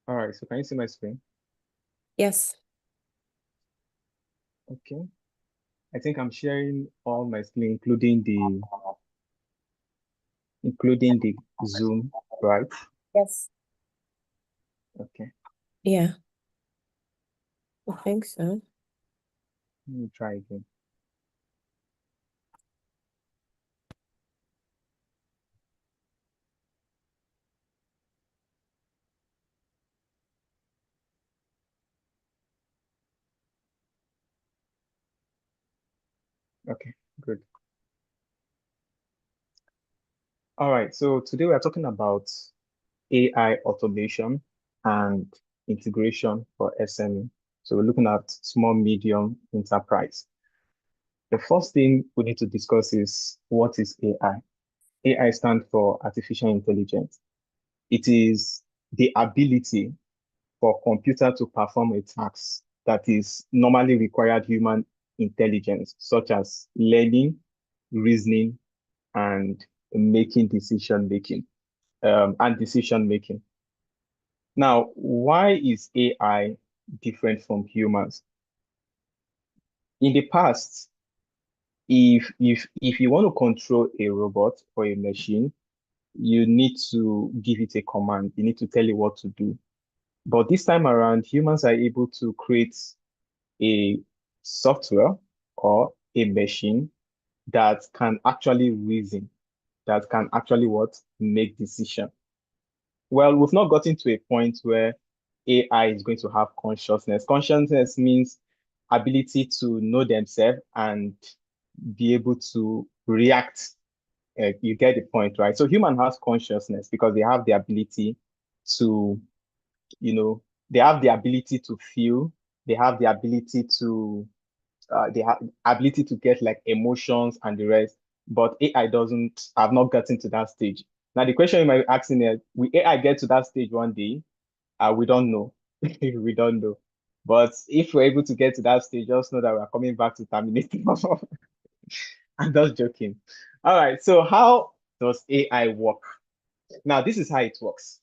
All right, so can you see my screen? Yes. Okay. I think I'm sharing all my screen, including the Zoom, right? Yes. Okay. Yeah, I think so. Let me try again. Okay, good. All right, so today we are talking about AI automation and integration for SME. So we're looking at small, medium enterprise. The first thing we need to discuss is what is AI? AI stands for artificial intelligence. It is the ability for computer to perform a task that is normally required human intelligence, such as learning, reasoning, and making decision making, and decision making. Now, why is AI different from humans? In the past, if you want to control a robot or a machine, you need to give it a command. You need to tell it what to do. But this time around, humans are able to create a software or a machine that can actually reason, that can actually what make decision. Well, we've not gotten to a point where AI is going to have consciousness. Consciousness means ability to know themselves and be able to react. You get the point, right? So human has consciousness because they have the ability to, you know, they have the ability to feel, they have the ability to they have ability to get like emotions and the rest. But AI doesn't have not gotten to that stage. Now the question you might be asking is, will AI get to that stage one day? We don't know. We don't know. But if we're able to get to that stage, just know that we're coming back to Terminator. I'm just joking. All right. So how does AI work? Now, this is how it works.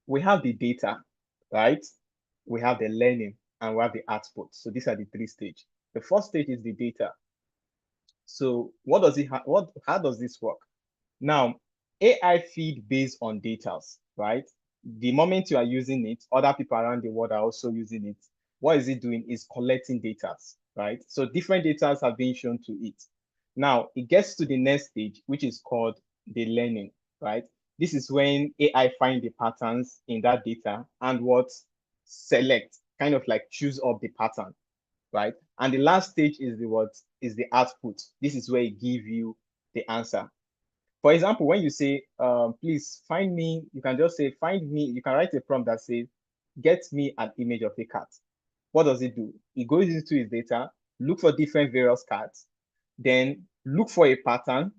We have the data, right? We have the learning and we have the output. So these are the three stages. The first stage is the data. So what does it how does this work? Now, AI feed based on data, right? The moment you are using it, other people around the world are also using it. What is it doing? Is collecting data, right? So different data have been shown to it. Now it gets to the next stage, which is called the learning, right? This is when AI find the patterns in that data and what select, kind of like choose up the pattern, right? And the last stage is the what is the output. This is where it give you the answer. For example, when you say, please find me, you can just say, find me, you can write a prompt that says, get me an image of a cat. What does it do? It goes into its data, look for different various cats, then look for a pattern,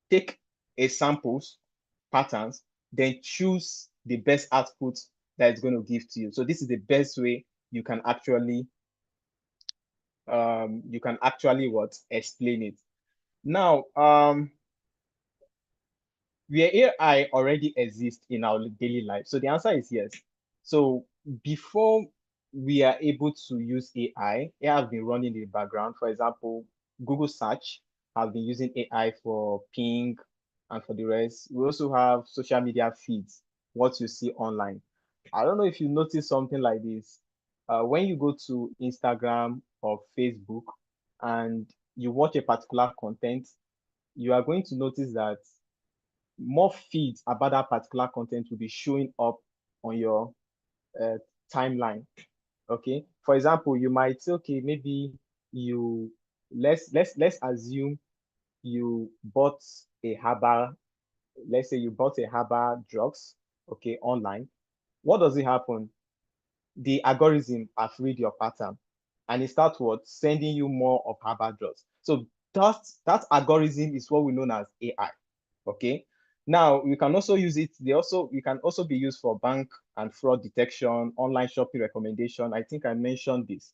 take a samples, patterns, then choose the best output that it's going to give to you. So this is the best way you can actually what explain it. Now, where AI already exists in our daily life? So the answer is yes. So before we are able to use AI has been running in the background. For example, Google search has been using AI for ping and for the rest. We also have social media feeds, what you see online. I don't know if you notice something like this. When you go to Instagram or Facebook and you watch a particular content, you are going to notice that more feeds about that particular content will be showing up on your uh, timeline. Okay. For example, you might say, okay, maybe you let's assume you bought a herbal, let's say you bought a herbal drugs, okay, online. What does it happen? The algorithm have read your pattern and it starts what sending you more of herbal drugs. So that algorithm is what we know as AI. Okay. Now you can also use it. You can also be used for bank and fraud detection, online shopping recommendation. I think I mentioned this.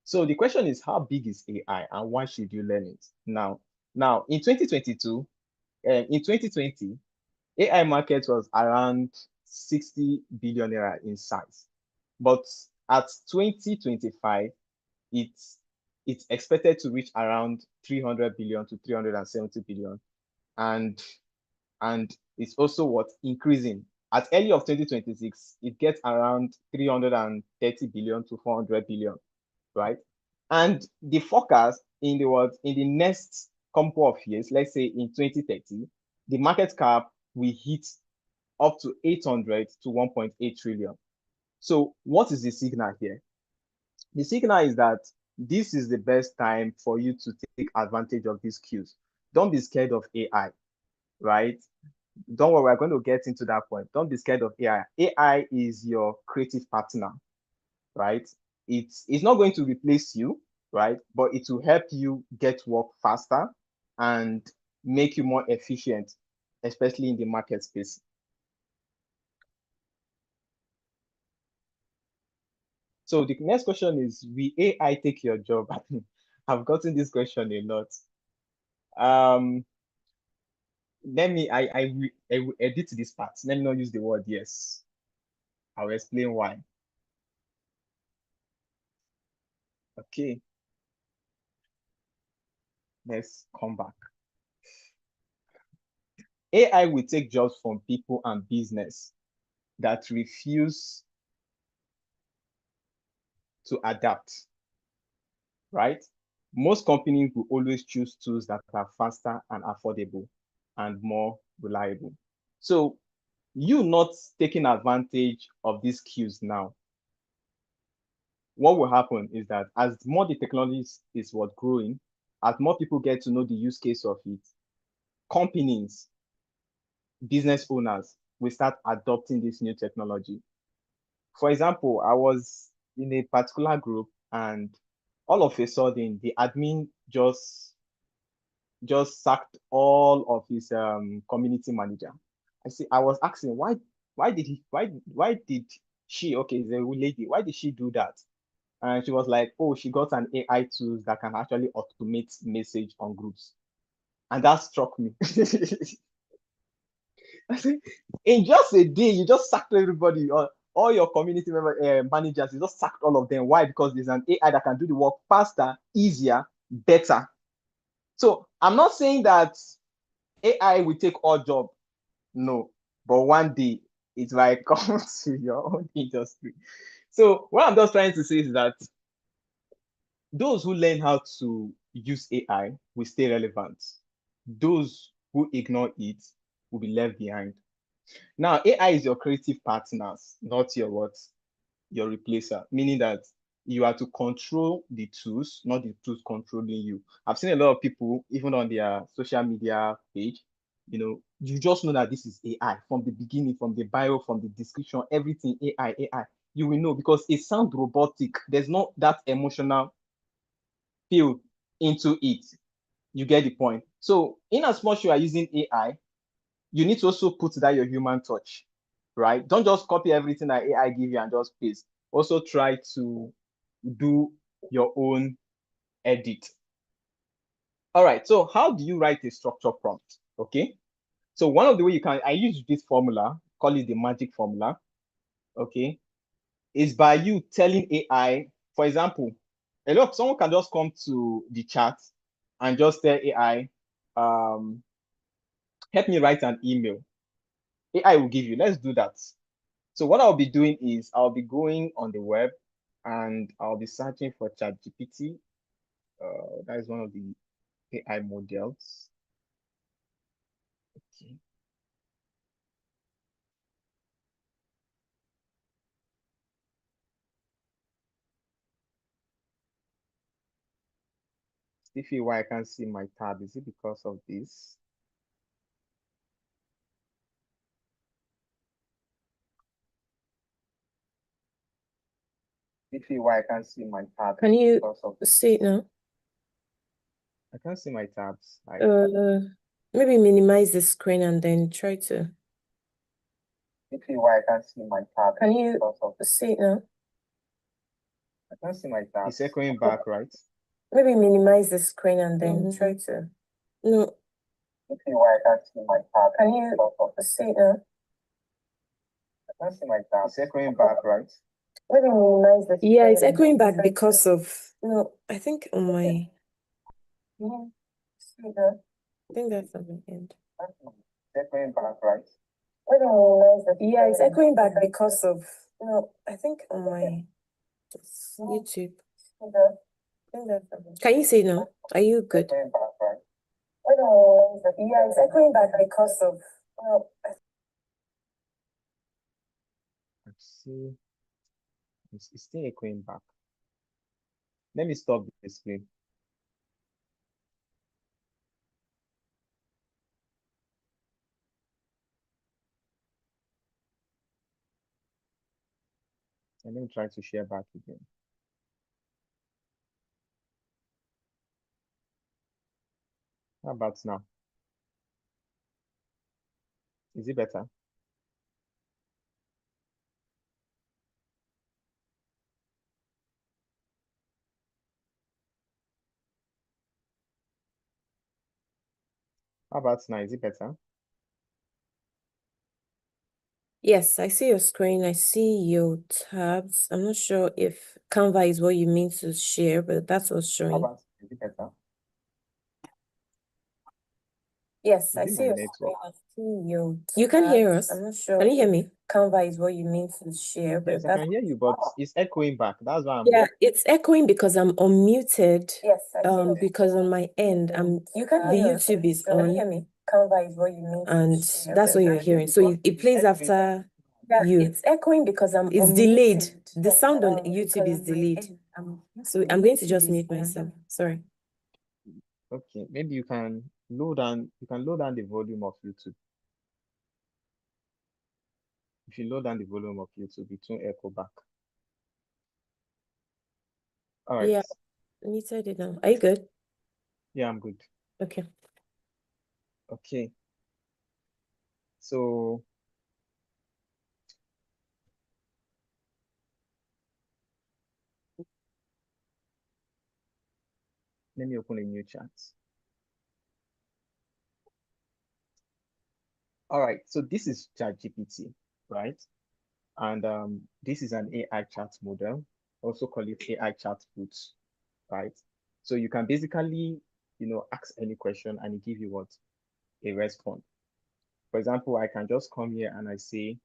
So the question is, how big is AI and why should you learn it? Now in 2022, in 2020, AI market was around 60 billion naira in size. But at 2025, it's expected to reach around 300 billion to 370 billion. And it's also what increasing. At early of 2026, it gets around 330 billion to 400 billion, right? And the forecast in the next couple of years, let's say in 2030, the market cap will hit up to 800 to 1.8 trillion. So what is the signal here? The signal is that this is the best time for you to take advantage of these queues. Don't be scared of AI, right? Don't worry, we're going to get into that point. Don't be scared of AI. AI is your creative partner, right? It's not going to replace you, right? But it will help you get work faster and make you more efficient, especially in the market space. So the next question is, will AI take your job? I've gotten this question a lot. Let me, I will edit this part. Let me not use the word yes. I'll explain why. Okay. Let's come back. AI will take jobs from people and business that refuse to adapt, right? Most companies will always choose tools that are faster and affordable and more reliable. So you not taking advantage of these queues now, what will happen is that as more the technology is what growing, as more people get to know the use case of it, companies, business owners will start adopting this new technology. For example, I was in a particular group and all of a sudden the admin just sacked all of his community manager. I was asking why did she, okay, the lady, why did she do that? And she was like, oh, she got an AI tool that can actually automate message on groups. And that struck me. I said, in just a day, you just sacked everybody, all your community managers, you just sacked all of them. Why? Because there's an AI that can do the work faster, easier, better. So I'm not saying that AI will take all job. No, but one day it might come to your own industry. So what I'm just trying to say is that those who learn how to use AI will stay relevant. Those who ignore it will be left behind. Now, AI is your creative partners, not your replacer, meaning that you are to control the tools, not the tools controlling you. I've seen a lot of people, even on their social media page, you just know that this is AI from the beginning, from the bio, from the description, everything AI. You will know because it sounds robotic. There's not that emotional feel into it. You get the point. So in as much you are using AI, you need to also put that your human touch, right? Don't just copy everything that AI give you and just paste. Also try to do your own edit. All right, so how do you write a structure prompt? Okay, so one of the way I use this formula, call it the magic formula, okay, is by you telling AI, for example, someone can just come to the chat and just tell AI, help me write an email. AI will give you, let's do that. So what I'll be doing is I'll be going on the web and I'll be searching for ChatGPT. That is one of the AI models. Okay. Stiffy, why I can't see my tab? Is it because of this? Stiffy, why I can't see my tab? Can you see it now? I can't see my tabs. Maybe minimize the screen and then try to. Stiffy, why I can't see my tab? Can you see it now? I can't see my tab. It's echoing back, right? Maybe minimize the screen and then try to. No. Stiffy, why I can't see my tab? Can you see it now? Nothing like that. It's echoing back, right? Let me minimize the Yeah, it's screen. echoing back Try because to- of, No, I think on my, see that. I think that's on my end. It's echoing back, right? Let me minimize the Yeah, it's screen. echoing back because of, No, I think on my YouTube. see that. I think that's on my- Can you say no? Are you good? Echoing back, right? Let me minimize the Yeah, it's echoing back because of, No, Let's see. It's still echoing back. Let me stop the screen. And let me try to share back again. How about now? Is it better? How about now? Is it better? yes, I see your screen. I see your tabs. I'm not sure if Canva is what you mean to share, but that's what's How showing. about, is it better? Yes, Is I it see my your network? screen. I see your You can hear tabs. us. I'm not sure. Can you hear me? Canva is what you mean to share, but Yes, I that's can hear you, but it's echoing back. That's why I'm yeah, it's echoing because I'm unmuted. Yes, I see your Because on my end, You can the hear us. YouTube is Can you on, hear me? Canva is what you mean to and share, that's but what you're that's- hearing. So it plays after Yeah, you. it's echoing because I'm It's delayed. unmuted. The sound on Because YouTube is on my delayed. end, So I'm going to YouTube just is mute on. myself. Sorry. okay. Maybe you can low down the volume of YouTube. If you low down the volume of YouTube, it won't echo back. All right. Yeah, muted it now. Are you good? Yeah, I'm good. Okay. Okay. So let me open a new chat. All right. So this is ChatGPT, right? And this is an AI chat model, also call it AI chat boots, right? So you can basically, ask any question and it give you what? A response. For example, I can just come here and I say,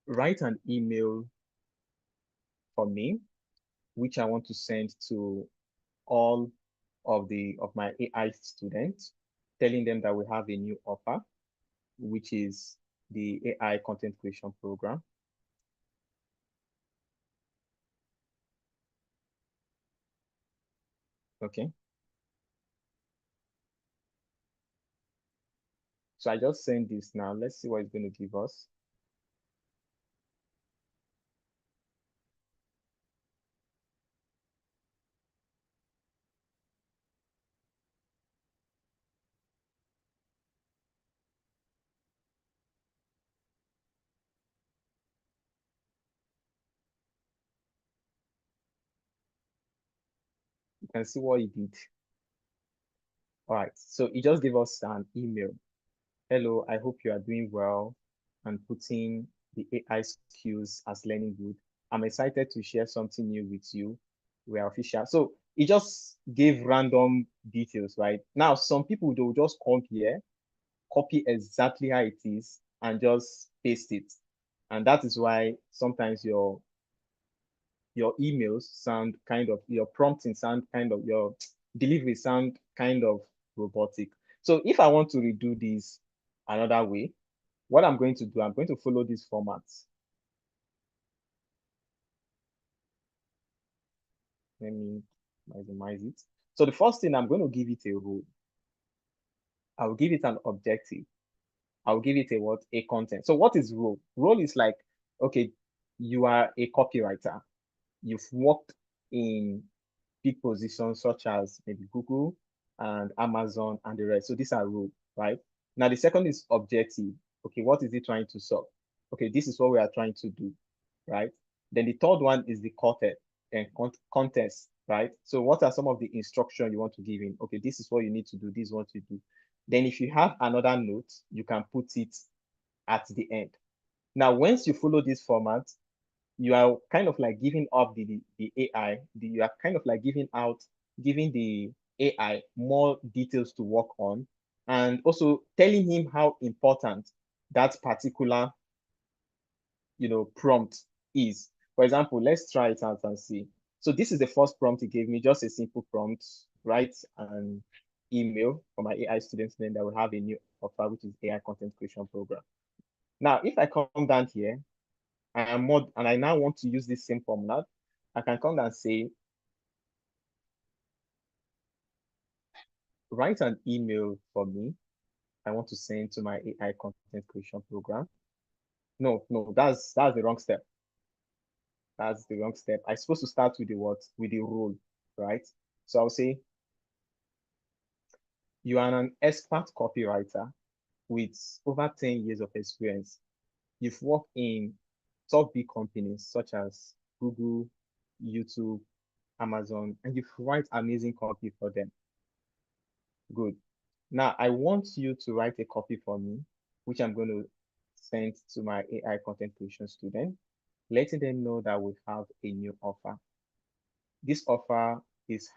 write an email for me, which I want to send to all of my AI students, telling them that we have a new offer, which is the AI content creation program. Okay. So I just send this now. Let's see what it's going to give us. You can see what it did. All right. So it just gave us an email. Hello, I hope you are doing well and putting the AI skills as learning good. I'm excited to share something new with you. We are official. So it just gave random details, right? Now, some people, they'll just come here, copy exactly how it is, and just paste it. And that is why sometimes your emails sound kind of, your prompting sound kind of, your delivery sound kind of robotic. So if I want to redo this another way, what I'm going to do, I'm going to follow this format. Let me maximize it. So the first thing, I'm going to give it a role. I'll give it an objective. I'll give it a what? A content. So what is role? Role is like, okay, you are a copywriter. You've worked in big positions such as maybe Google and Amazon and the rest. So these are role, right? Now the second is objective. Okay, what is it trying to solve? Okay, this is what we are trying to do, right? Then the third one is the content and contest, right? So what are some of the instruction you want to give in? Okay, this is what you need to do. This is what you do. Then if you have another note, you can put it at the end. Now, once you follow this format, you are kind of like giving up the AI. You are kind of like giving the AI more details to work on, and also telling him how important that particular, prompt is. For example, let's try it out and see. So this is the first prompt he gave me, just a simple prompt, write an email for my AI students, then that will have a new offer, which is AI content creation program. Now, if I come down here, and I now want to use this same formula, I can come down and say, write an email for me. I want to send to my AI content creation program. No, that's the wrong step. That's the wrong step. I'm supposed to start with the what? With the role, right? So I'll say, you are an expert copywriter with over 10 years of experience. You've worked in top big companies such as Google, YouTube, Amazon, and you write amazing copy for them. Good. Now, I want you to write a copy for me, which I'm going to send to my AI content creation student, letting them know that we have a new offer. This offer is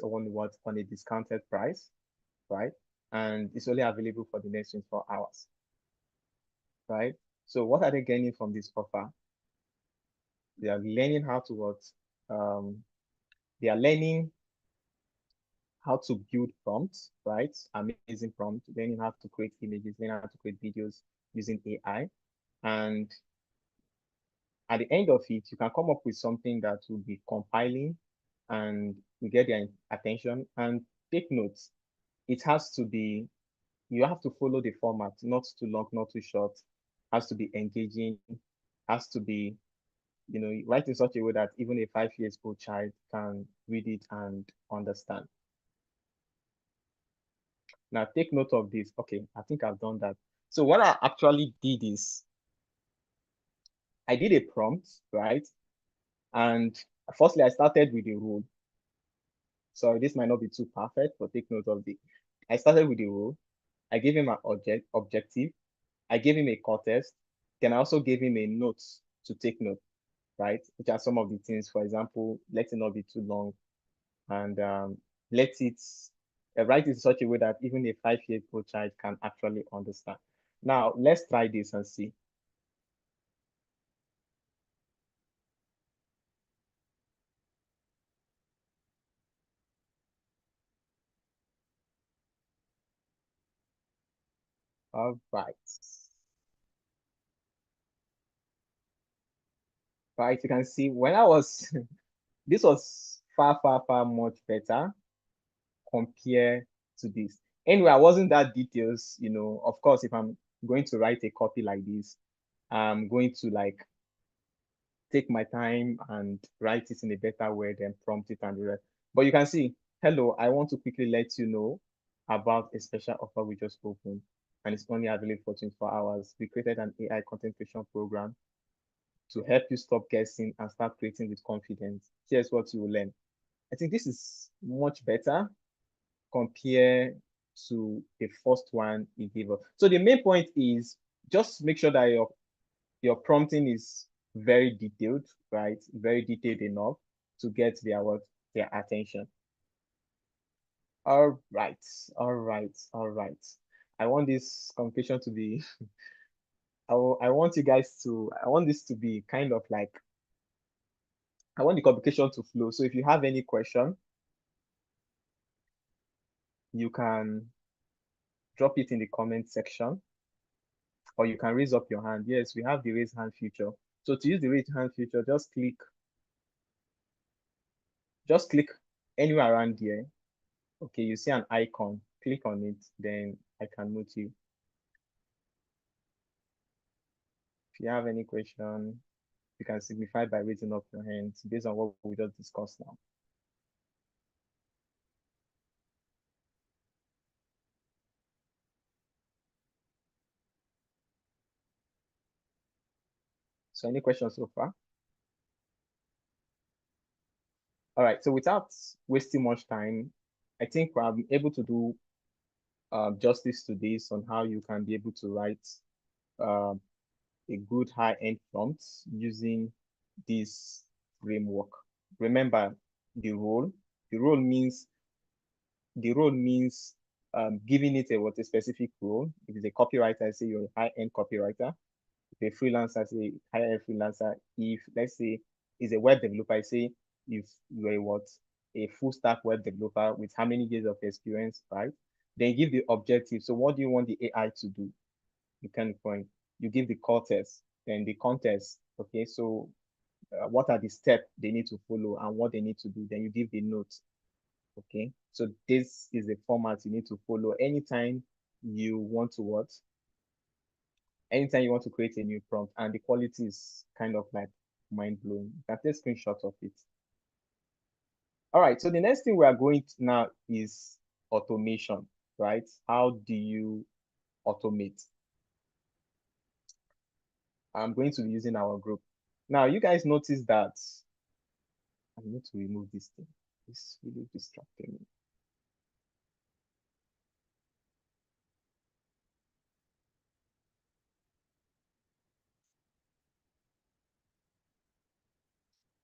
on a discounted price, right? And it's only available for the next 24 hours, right? So what are they gaining from this offer? They are learning how to what? They are learning how to build prompts, right? Amazing prompts, learning how to create images, learning how to create videos using AI. And at the end of it, you can come up with something that will be compiling and you get their attention. And take notes. It has to be, you have to follow the format, not too long, not too short, has to be engaging, has to be, write in such a way that even a 5 years old child can read it and understand. Now take note of this. Okay, I think I've done that. So what I actually did is I did a prompt, right? And firstly, I started with the rule. Sorry, this might not be too perfect, but take note of I started with the rule. I gave him an objective. I gave him a core test. Then I also gave him a note to take note, right? Which are some of the things, for example, let it not be too long, and let it write it in such a way that even a 5-year-old child can actually understand. Now, let's try this and see. All right. Right, you can see when I was, this was far, far, far much better compared to this. Anyway, I wasn't that details, of course, if I'm going to write a copy like this, I'm going to like take my time and write it in a better way than prompt it and the rest. But you can see, hello, I want to quickly let you know about a special offer we just opened, and it's only available for 24 hours. We created an AI content creation program to help you stop guessing and start creating with confidence. Here's what you will learn. I think this is much better compared to the first one he gave us. So the main point is just make sure that your prompting is very detailed, right? Very detailed enough to get their attention. All right, all right, all right. I want this communication to be I want you guys to, I want this to be kind of like, I want the communication to flow. So if you have any question, you can drop it in the comment section, or you can raise up your hand. Yes, we have the raise hand feature. So to use the raise hand feature, just click anywhere around here. Okay, you see an icon, click on it, then I can mute you. If you have any question, you can signify by raising up your hands based on what we just discussed now. So any questions so far? All right, so without wasting much time, I think I'm able to do justice to this on how you can be able to write a good high-end prompt using this framework. Remember the role. The role means giving it a specific role. If it's a copywriter, say you're a high-end copywriter. If a freelancer, say high-end freelancer. If let's say is a web developer, say if you're a full stack web developer with how many years of experience, right? Then give the objective. So what do you want the AI to do? You can point. You give the context, then the context. Okay, so what are the steps they need to follow and what they need to do? Then you give the notes. Okay, so this is the format you need to follow anytime you want to what? Anytime you want to create a new prompt, and the quality is kind of like mind-blowing. You can take screenshots of it. All right, so the next thing we are going to now is automation, right? How do you automate? I'm going to be using our group. Now, you guys notice that I need to remove this thing. It's really distracting me.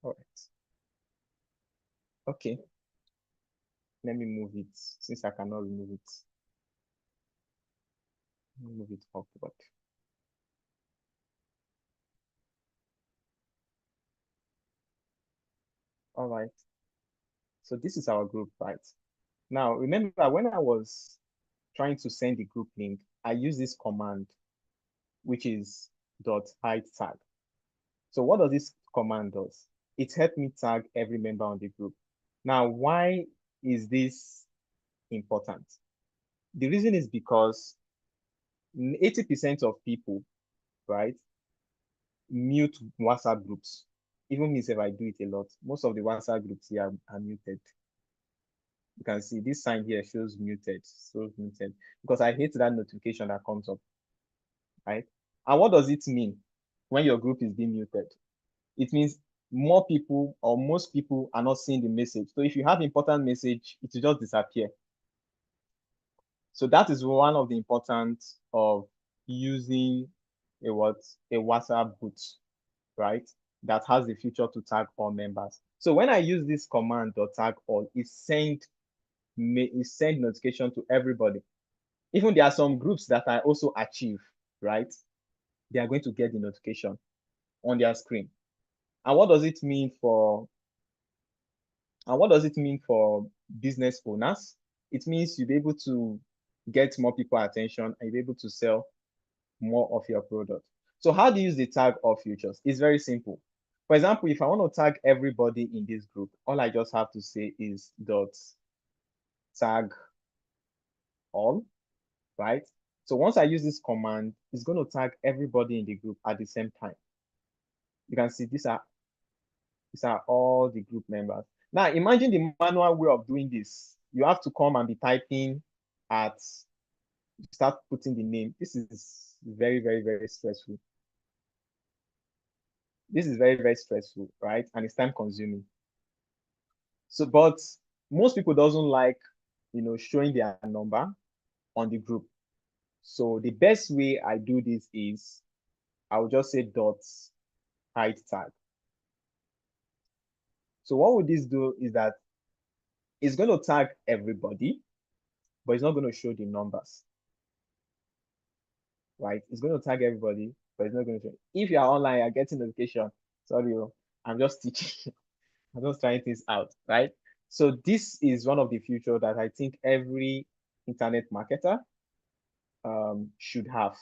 All right. Okay. Let me move it since I cannot remove it. Let me move it upward. All right. So this is our group, right? Now, remember when I was trying to send the group link, I use this command, which is .hide tag. So what does this command does? It helped me tag every member on the group. Now, why is this important? The reason is because 80% of people, right, mute WhatsApp groups. Even me, if I do it a lot, most of the WhatsApp groups here are muted. You can see this sign here shows muted, because I hate that notification that comes up, right? And what does it mean when your group is being muted? It means more people or most people are not seeing the message. So if you have important message, it will just disappear. So that is one of the importance of using a WhatsApp bot, right? That has the feature to tag all members. So when I use this command .tag all, it send notification to everybody. Even there are some groups that I also achieve, right? They are going to get the notification on their screen. And what does it mean for business owners? It means you'll be able to get more people attention and you'll be able to sell more of your product. So how do you use the tag all features? It's very simple. For example, if I want to tag everybody in this group, all I just have to say is .tag all, right? So once I use this command, it's going to tag everybody in the group at the same time. You can see these are all the group members. Now imagine the manual way of doing this. You have to come and be typing start putting the name. This is very, very, very stressful. This is very, very stressful, right? And it's time consuming. So, but most people doesn't like, showing their number on the group. So the best way I do this is I will just say .hide tag. So what would this do is that it's going to tag everybody, but it's not going to show the numbers, right? It's going to tag everybody, but it's not going to show. If you are online, you're getting notification. Sorry, I'm just teaching. I'm just trying things out, right? So this is one of the features that I think every internet marketer should have.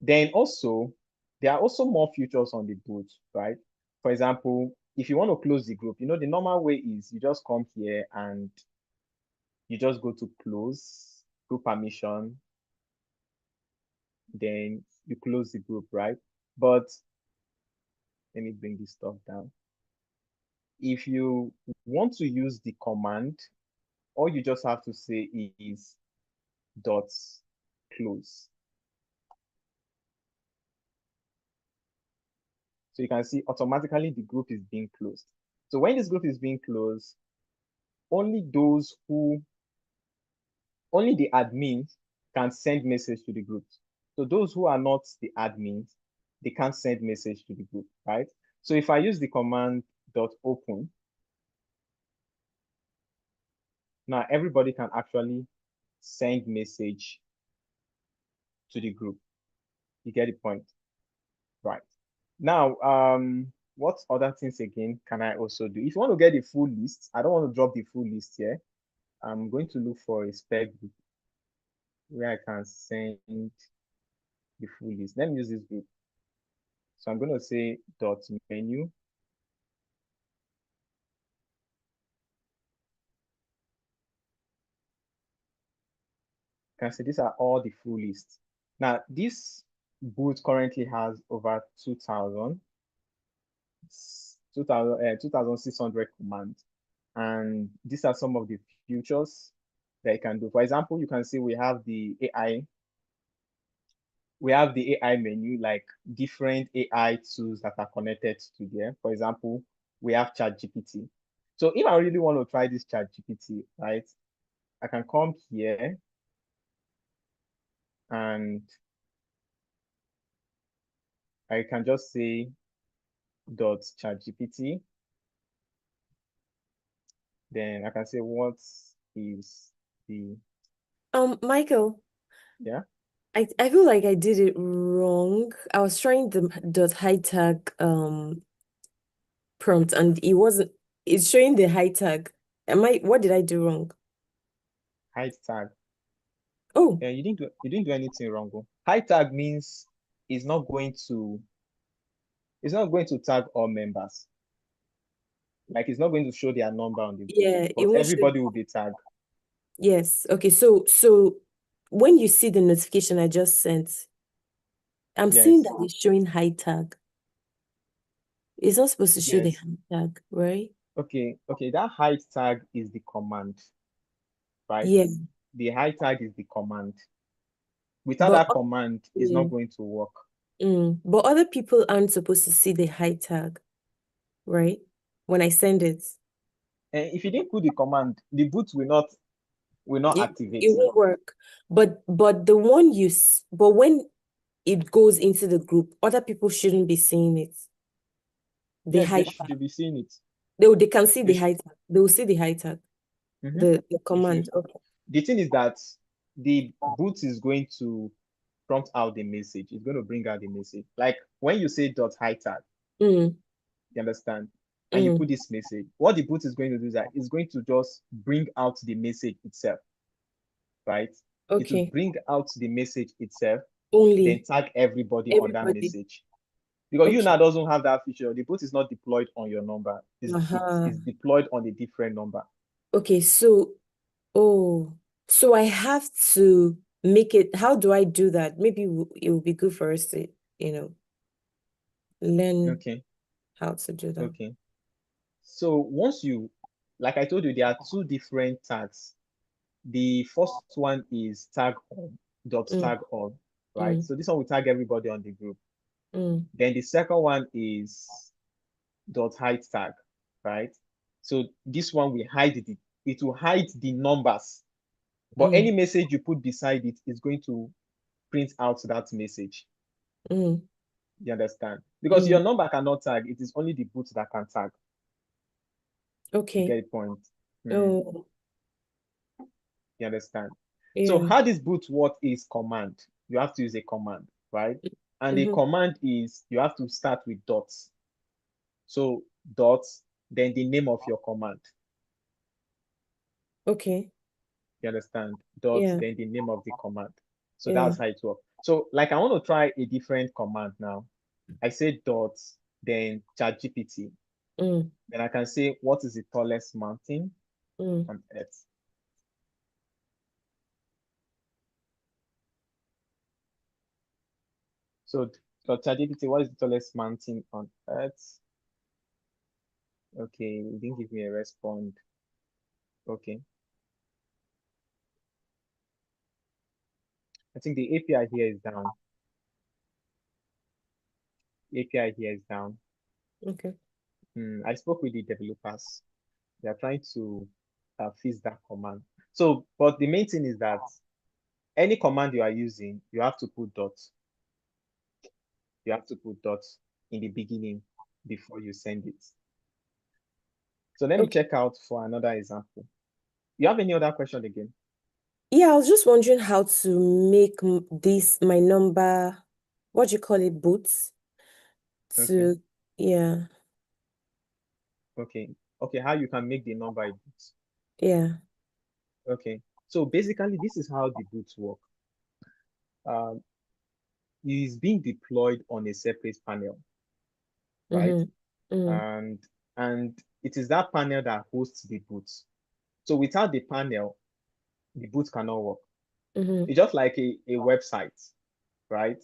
Then also, there are also more features on the boot, right? For example, if you want to close the group, the normal way is you just come here and you just go to close group permission, then you close the group, right? But let me bring this stuff down. If you want to use the command, all you just have to say is .close. So you can see automatically the group is being closed. So when this group is being closed, only the admins can send message to the group. So those who are not the admins, they can't send message to the group, right? So if I use the command .open, now everybody can actually send message to the group. You get the point, right? Now, what other things again can I also do? If you want to get the full list, I don't want to drop the full list here. I'm going to look for a spec group where I can send the full list. Let me use this group. So I'm going to say .menu. Can see these are all the full lists. Now, this boot currently has over 2,600 commands. And these are some of the features that you can do. For example, you can see we have the AI. We have the AI menu, like different AI tools that are connected to there. For example, we have ChatGPT. So if I really want to try this ChatGPT, right, I can come here and I can just say .ChatGPT. Then I can say what is the Michael, yeah. I feel like I did it wrong. I was trying the .high tag prompt and it's showing the high tag. What did I do wrong? High tag. Oh, Yeah, you didn't do anything wrong. Oh. High tag means it's not going to tag all members. Like it's not going to show their number on the group, yeah, it but won't show. everybody will be tagged. Yes. Okay, so when you see the notification I just sent, I'm seeing Yes, that it's showing high tag. It's not supposed to show the yes. high tag, right? Okay, that high tag is the command, right? Yeah. The high tag is the command. Without But that command, it's not going to work. but other people aren't supposed to see the high tag, right? When I send it. And if you didn't put the command, the boot will not activate. It won't work. But when it goes into the group, other people shouldn't be seeing it. The Yes, high they tag. should be seeing it. They can see They the high tag. They will see the high tag. Mhm. The They command. should. Okay. The thing is that the boot is going to prompt out the message. It's going to bring out the message. Like when you say .high tag, Mm, you understand? And you put this message. What the boot is going to do is that it's going to just bring out the message itself, right? It will okay. bring out the message itself, Only then tag everybody on that everybody. message. Because you Okay. now doesn't have that feature. The boot is not deployed on your number. It's deployed on a different number. Okay, so so I have to make it. How do I do that? Maybe it will be good for us to, learn Okay. how to do that. Okay. So once you, like I told you, there are two different tags. The first one is tag on, tag on, right? So this one will tag everybody on the group. Then the second one is hide tag, right? So this one will it will hide the numbers. But any message you put beside it is going to print out that message. You understand? Because your number cannot tag, it is only the boot that can tag. Okay. You get the point? Oh, You understand? yeah. So how this boot works is command. You have to use a command, right? And the command is you have to start with dots. So dots, then the name of your command. Okay. You understand? Dots, Yeah. then the name of the command. So Yeah. that's how it works. So like I want to try a different command now. I say dots, then ChatGPT. Then I can say, what is the tallest mountain on Earth? So ChatGPT, what is the tallest mountain on Earth? Okay, it didn't give me a response. Okay. I think the API here is down. API here is down. Okay. I spoke with the developers. They are trying to fix that command. So, but the main thing is that any command you are using, you have to put dots. You have to put dots in the beginning before you send it. So let me Okay. check out for another example. You have any other question again? Yeah, I was just wondering how to make this my number, what do you call it, boots? Okay. Yeah, Okay. Okay, how you can make the number a boot. yeah. Okay. So basically, this is how the boots work. Um, it is being deployed on a separate panel, right? Mm-hmm. Mm-hmm. And it is that panel that hosts the boots. So without the panel, the boot cannot work. Mm-hmm. It's just like a website, right?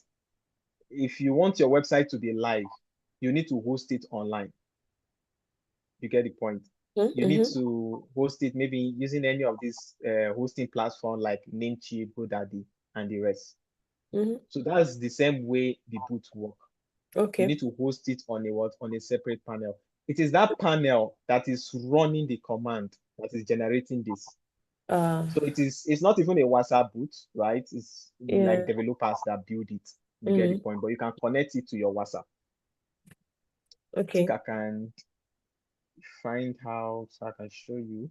If you want your website to be live, you need to host it online. You get the point. You need Mm-hmm. to host it maybe using any of these hosting platform like Namecheap, GoDaddy, and the rest. Mm-hmm. So that's the same way the boot work. You Okay. need to host it on a separate panel. It is that panel that is running the command that is generating this. So it's not even a WhatsApp boot, right? It's like Yeah. developers that build it. You get the Mm-hmm. point, but you can connect it to your WhatsApp. I think Okay. I can find how, so I can show you.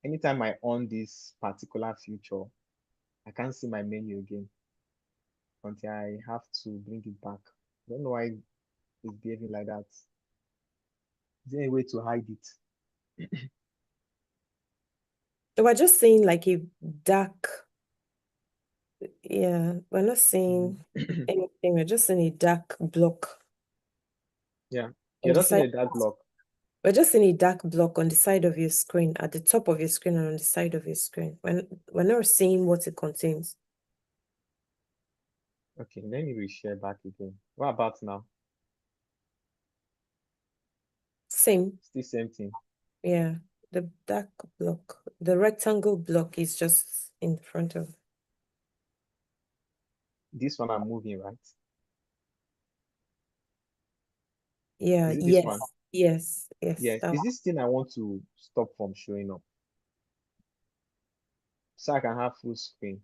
Anytime I on this particular feature, I can't see my menu again until I have to bring it back. I don't know why it's behaving like that. Is there a way to hide it? We're just saying like a dark, yeah, we're not saying anything, we're just saying a dark block Yeah, on you're the not seeing side. a dark block. We're just in a dark block on the side of your screen, at the top of your screen and on the side of your screen. We're not seeing what it contains. Okay, let me reshare back again. What about now? Same, Still same thing. yeah. The dark block, the rectangle block is just in front of. This one I'm moving, right? Yeah, Is it this yes, one? yes, Yes. that Is one. this thing I want to stop from showing up so I can have full screen?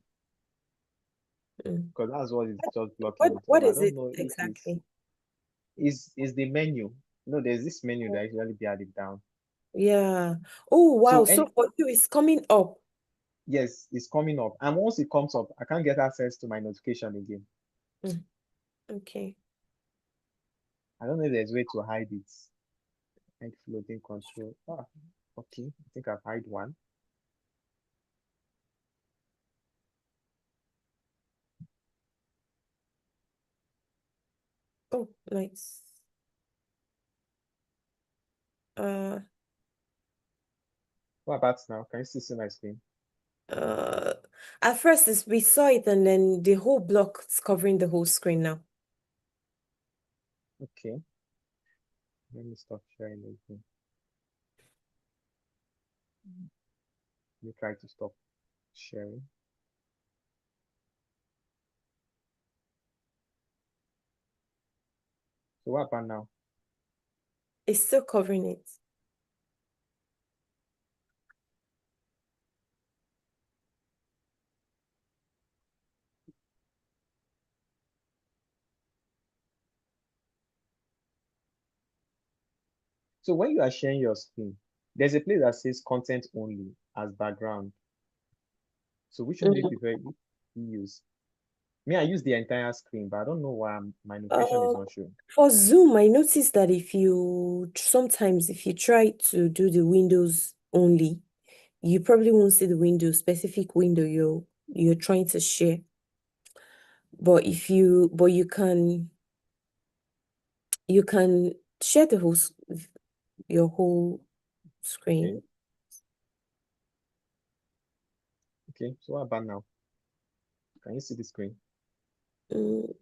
Mm. Because that's what it's just blocking What it what off. I is don't it know if it's exactly? is the menu. No, there's this menu that usually be added down. Yeah. Oh, So wow. So for you, it's coming up. yes, it's coming up. And once it comes up, I can't get access to my notification again. Mm. Okay. I don't know if there's a way to hide it. Hide floating control. Ah, okay. I think I've hide one. Oh, nice. Uh, What about now? Can you still see my screen? uh, at first we saw it and then the whole block is covering the whole screen now. Okay. Let me stop sharing again. Let me try to stop sharing. So what about now? It's still covering it. So when you are sharing your screen, there's a place that says content only as background. So which one do you Mm. prefer you use? Me, I use the entire screen, but I don't know why my notification is Uh, not showing. for Zoom, I noticed that sometimes if you try to do the windows only, you probably won't see the specific window you're trying to share. But you can share your whole Okay. screen. Okay. So what about now? Can you see the screen? Mm,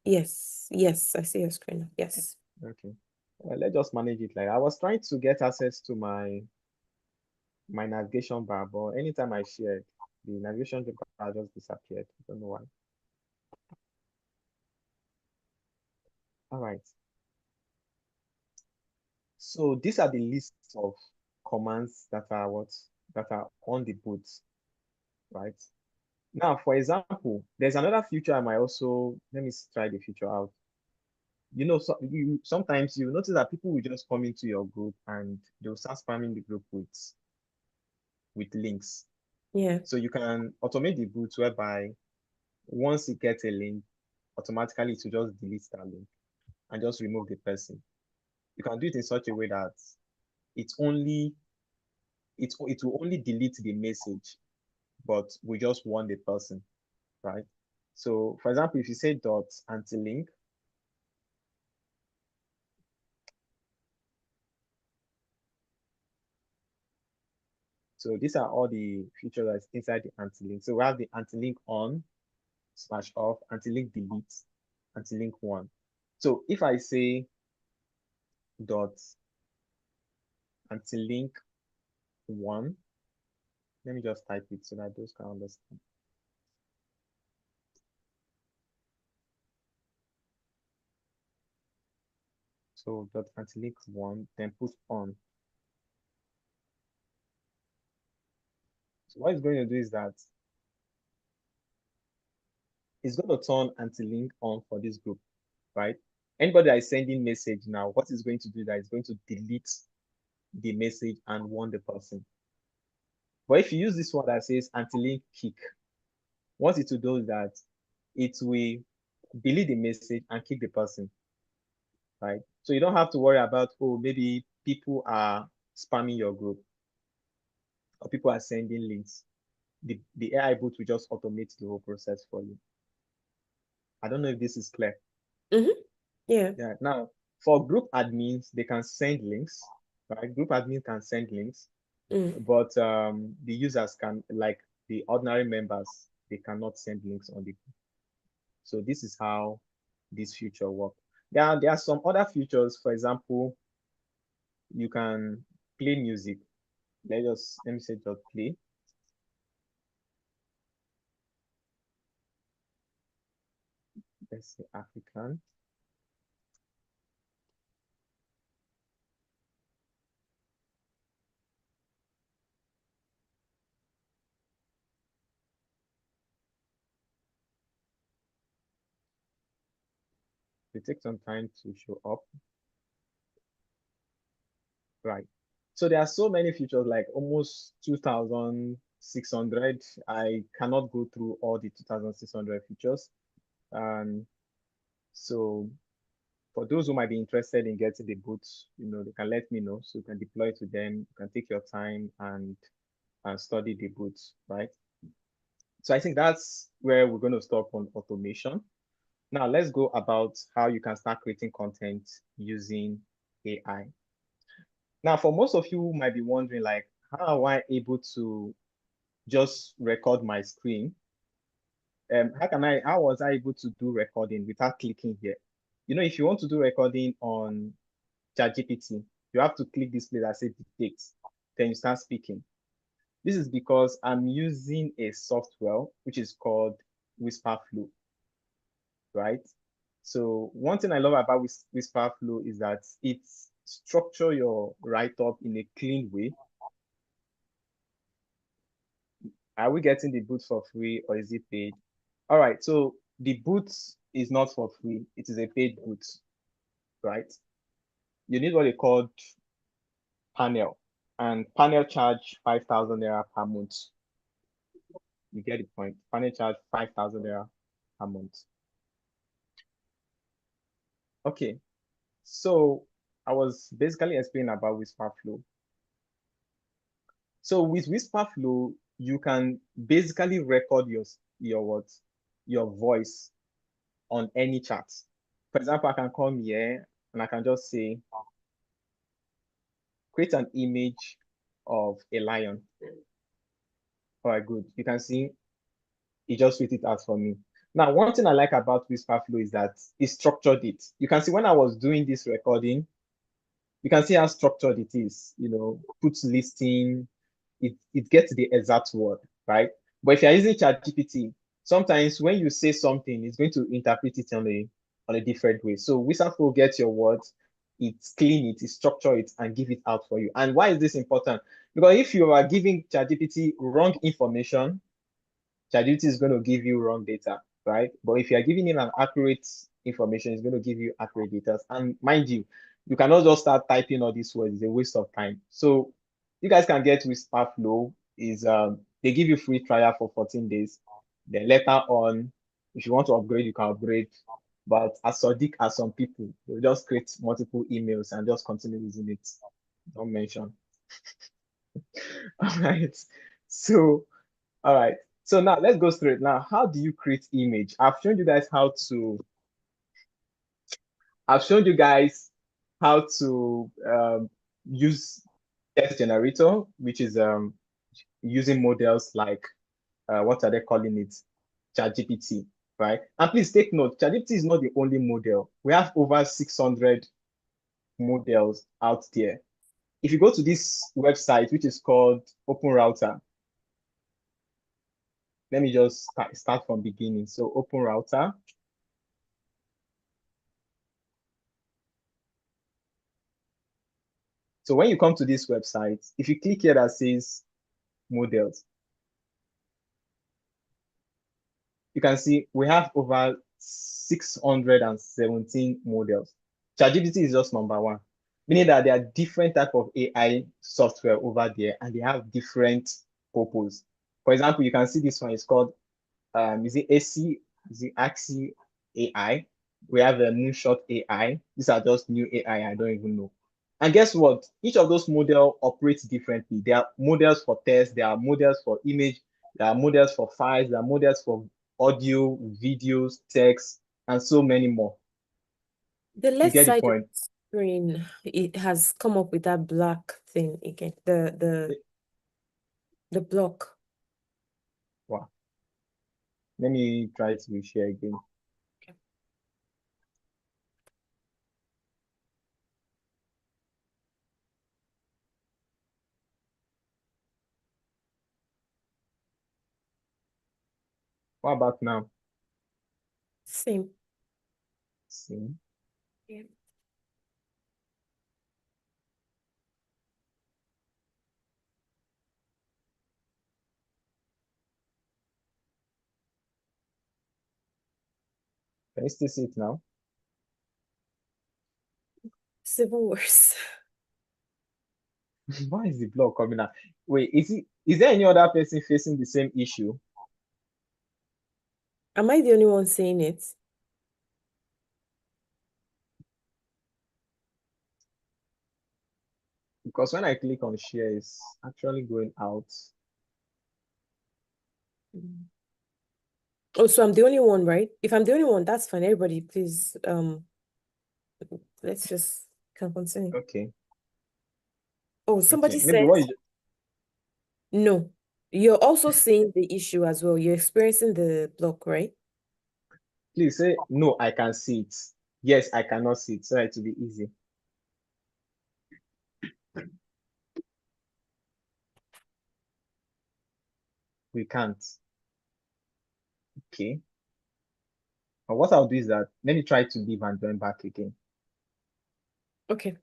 yes, yes, I see your screen now. Yes. Okay. Well, let's just manage it like I was trying to get access to my navigation bar, but anytime I shared, the navigation bar just disappeared. I don't know why. All right. So these are the list of commands that are on the boot. right? Now, for example, there's another feature I might also, let me try the feature out. Sometimes you notice that people will just come into your group and they'll start spamming the group with links. Yeah. So you can automate the boot whereby once you get a link, automatically it will just delete that link and just remove the person. You can do it in such a way that it will only delete the message, but we just want the person, right? So for example, if you say dot anti-link, so these are all the features that's inside the anti-link. So we have the anti-link on / off, anti-link delete, anti-link one. So if I say dot anti-link one, let me just type it so that those can understand. So dot anti-link one, then put on. So what it's going to do is that it's going to turn anti-link on for this group, right? Anybody that is sending message now, what it's going to do is that it's going to delete the message and warn the person. But if you use this one that says anti-link kick, what it will do is that it will delete the message and kick the person, right? So you don't have to worry about, oh, maybe people are spamming your group or people are sending links. The AI bot will just automate the whole process for you. I don't know if this is clear. Yeah. Yeah. Now, for group admins, they can send links, right? Group admin can send links, but the users can, like the ordinary members, they cannot send links on the group. So this is how this feature works. There are some other features. For example, you can play music. Let me say just play. Let's say African. It takes some time to show up. Right. So there are so many features, like almost 2,600. I cannot go through all the 2,600 features. So for those who might be interested in getting the boots, they can let me know so you can deploy to them. You can take your time and study the boots, right? So I think that's where we're going to stop on automation. Now let's go about how you can start creating content using AI. Now, for most of you who might be wondering, like, how am I able to just record my screen? How was I able to do recording without clicking here? If you want to do recording on ChatGPT, you have to click this place that says dictate, then you start speaking. This is because I'm using a software which is called Whisperflow, right? So one thing I love about Whisperflow is that it structures your write-up in a clean way. Are we getting the boot for free or is it paid? All right, so the boot is not for free. It is a paid boot, right? You need what they call panel, and panel charge 5,000 naira per month. You get the point. Panel charge 5,000 naira per month. Okay, so I was basically explaining about Whisperflow. So with Whisperflow, you can basically record your voice on any chat. For example, I can come here and I can just say, create an image of a lion. All right, good. You can see it just spit it out for me. Now, one thing I like about Whisperflow is that it structured it. You can see when I was doing this recording, you can see how structured it is, puts listing, it gets the exact word, right? But if you're using ChatGPT, sometimes when you say something, it's going to interpret it on a different way. So Whisperflow gets your words, it's clean it, structure it, and give it out for you. And why is this important? Because if you are giving ChatGPT wrong information, ChatGPT is going to give you wrong data, right? But if you are giving him an accurate information, it's going to give you accurate data. And mind you, you cannot just start typing all these words. It's a waste of time. So you guys can get Whisperflow. Is they give you free trial for 14 days. Then later on, if you want to upgrade, you can upgrade. But as Sadiq as some people, they'll just create multiple emails and just continue using it. Don't mention. All right. So, all right. So now let's go through it. Now, how do you create image? I've shown you guys how to use text generator, which is using models like what are they calling it? ChatGPT, right? And please take note, ChatGPT is not the only model. We have over 600 models out there. If you go to this website, which is called OpenRouter, let me just start from beginning. So OpenRouter. So when you come to this website, if you click here that says models, you can see we have over 617 models. ChatGPT is just number one, meaning that there are different type of AI software over there, and they have different purpose. For example, you can see this one is called is it AC? Is it Axie AI? We have a Moonshot AI. These are just new AI. I don't even know. And guess what? Each of those models operates differently. There are models for text. There are models for image. There are models for files. There are models for audio, videos, text, and so many more. The You left get the side of point. the screen, it has come up with that black thing again. The block. Wow. Let me try to share again. Okay. What about now? Same. See. Yeah. Can you still see it now? It's even worse. Why is the block coming out? Wait, is there any other person facing the same issue? Am I the only one saying it? Because when I click on share, it's actually going out. Oh, so I'm the only one, right? If I'm the only one, that's fine. Everybody, please, let's just continue. Okay. Oh, somebody Okay. Maybe said what is no. You're also seeing the issue as well. You're experiencing the block, right? please say no, I can see it. Yes, I cannot see it. So it will be easy. We can't. Okay. But what I'll do is that let me try to leave and join back again. Okay.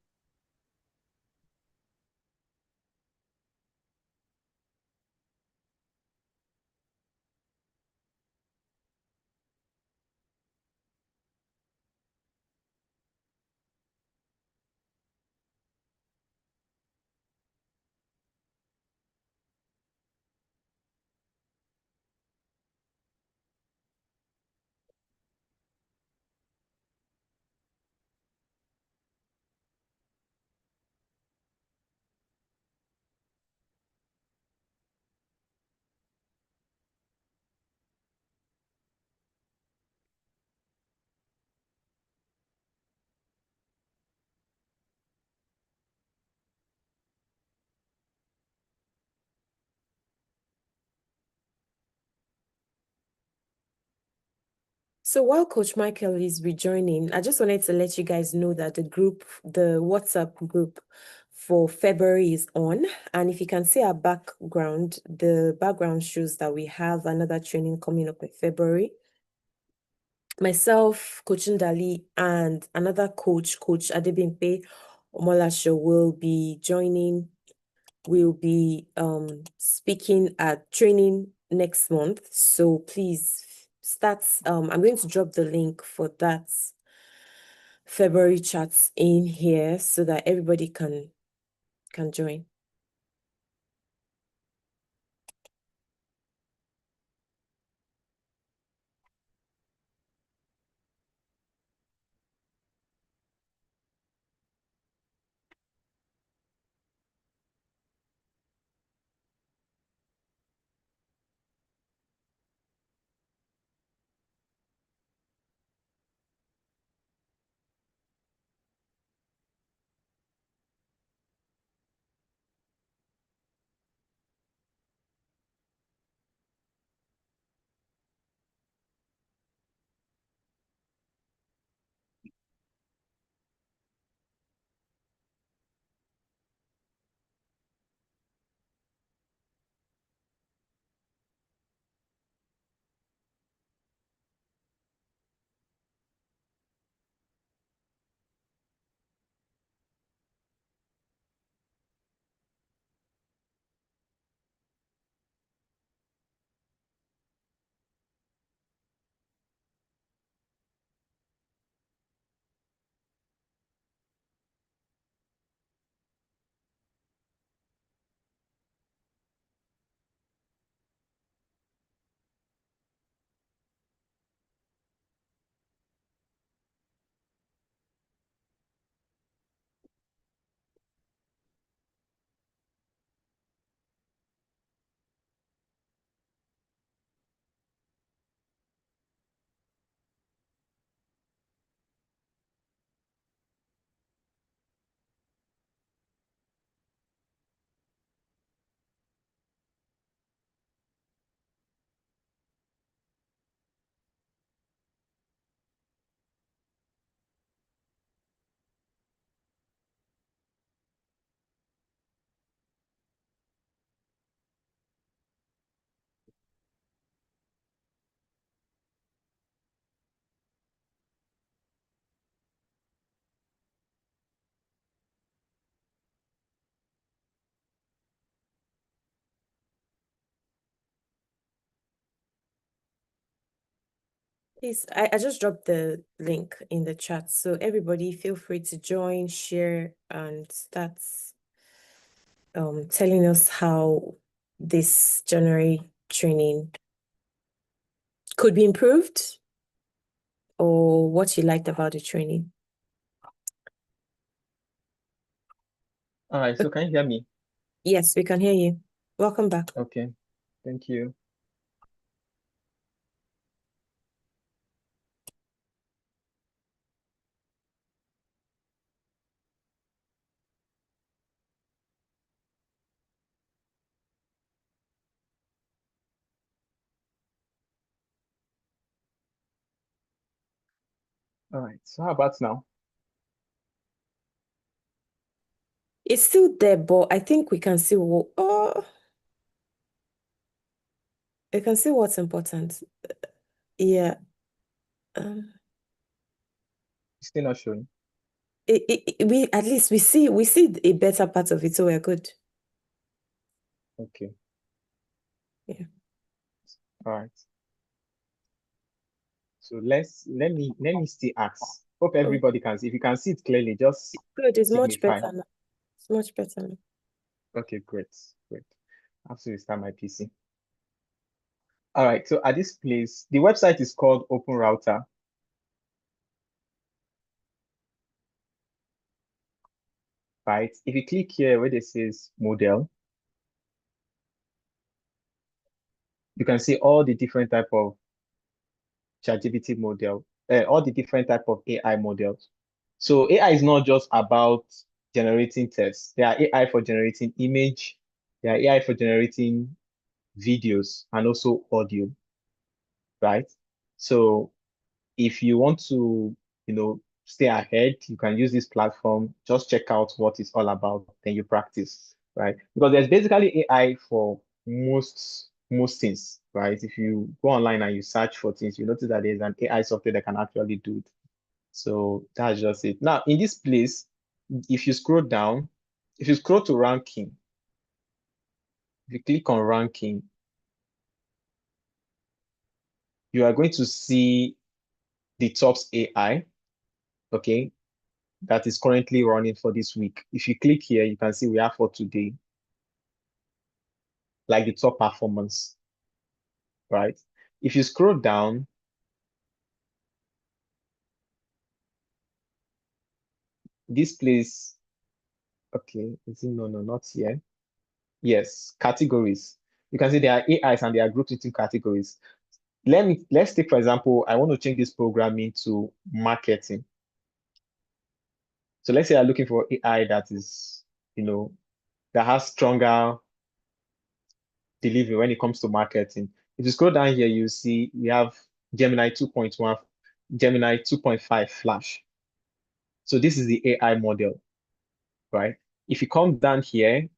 So while Coach Michael is rejoining, I just wanted to let you guys know that the WhatsApp group for February is on. And if you can see our background, the background shows that we have another training coming up in February. Myself, Coach Ndali, and another coach, Coach Adebimpe Omolasho, will be joining. We'll be speaking at training next month. So please start. I'm going to drop the link for that February chats in here so that everybody can join. Please, I just dropped the link in the chat. So everybody feel free to join, share, and start telling us how this January training could be improved or what you liked about the training. All right, so can you hear me? Yes, we can hear you. Welcome back. Okay, thank you. All right, so how about now? It's still there, but I think we can see what we can see what's important. Yeah. It's still not showing. We at least we see a better part of it, so we're good. Okay. Yeah. All right. So let me still ask. Hope everybody can see. If you can see it clearly, just Good. It's much signify. better now. It's much better now. Okay, great, great. I have to restart my PC. All right, so at this place, the website is called Open Router. Right? If you click here where it says model, you can see all the different type of ChatGPT model, all the different type of AI models. So AI is not just about generating text. There are AI for generating image, there are AI for generating videos and also audio, right? So if you want to, stay ahead, you can use this platform. Just check out what it's all about, then you practice, right? Because there's basically AI for most things, right? If you go online and you search for things, you notice that there's an AI software that can actually do it. So that's just it. Now, in this place, if you scroll down, if you scroll to ranking, if you click on ranking, you are going to see the TOPS AI, okay, that is currently running for this week. If you click here, you can see we have for today, like the top performance, right? If you scroll down, this place, okay, is it, no, not here. Yes, categories. You can see there are AIs and they are grouped into categories. Let's take, for example, I want to change this programming to marketing. So let's say I'm looking for AI that is, that has stronger delivery when it comes to marketing. If you scroll down here, you see we have Gemini 2.1, Gemini 2.5 Flash. So this is the AI model, right? If you come down here,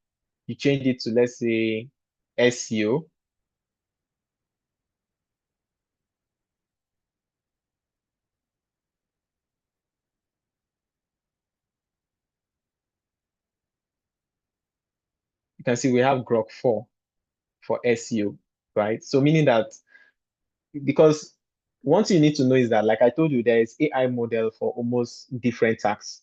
you change it to, let's say, SEO. You can see we have Grok 4 for SEO, right? So meaning that, because one thing you need to know is that, like I told you, there is AI model for almost different tasks,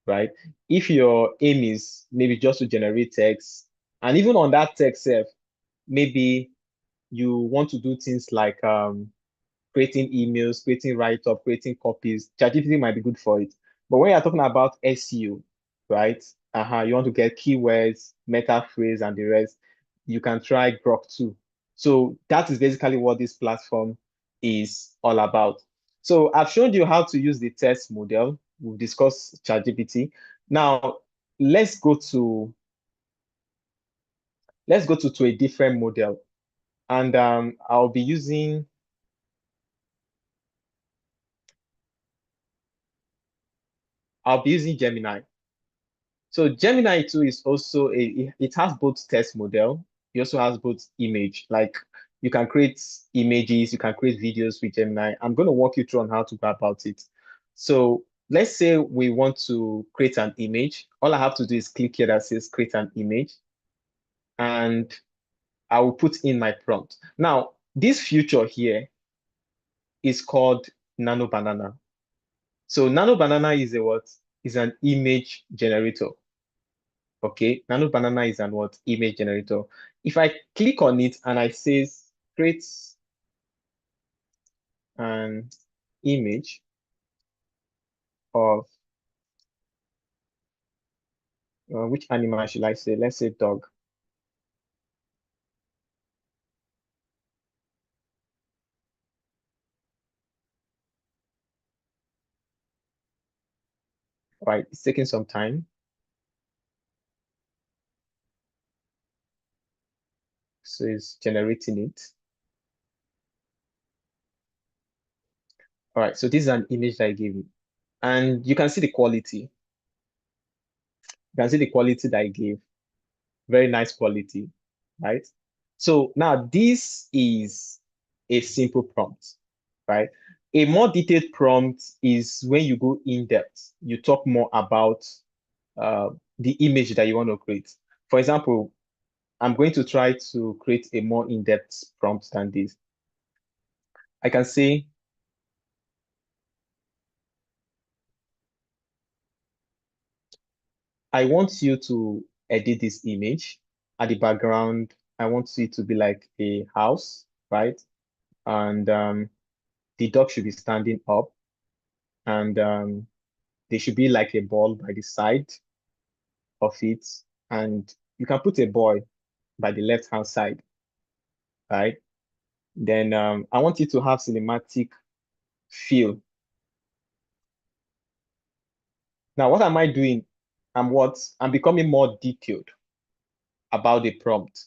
right? If your aim is maybe just to generate text, and even on that text self, maybe you want to do things like creating emails, creating write-up, creating copies, ChatGPT might be good for it. But when you're talking about SEO, right? You want to get keywords, meta phrase, and the rest, you can try Grok 2. So that is basically what this platform is all about. So I've shown you how to use the test model. We've discussed ChatGPT. Now let's go to a different model. And I'll be using Gemini. So Gemini 2 is also it has both text model. It also has both image. Like you can create images, you can create videos with Gemini. I'm going to walk you through on how to go about it. So let's say we want to create an image. All I have to do is click here that says create an image. And I will put in my prompt. Now, this feature here is called Nano Banana. So Nano Banana is a what? Is an image generator. Okay, Nano Banana is an what? Image generator. If I click on it and I say create an image of which animal should I say? Let's say dog. All right, it's taking some time. So it's generating it. All right, so this is an image that I gave you. And you can see the quality. You can see the quality that I gave. Very nice quality, right? So now this is a simple prompt, right? A more detailed prompt is when you go in depth, you talk more about the image that you want to create. For example, I'm going to try to create a more in-depth prompt than this. I can say, I want you to edit this image. At the background, I want it to be like a house, right? And the dog should be standing up, and there should be like a ball by the side of it, and you can put a boy by the left-hand side, right? Then I want it to have cinematic feel. Now, what am I doing? I'm becoming more detailed about the prompt.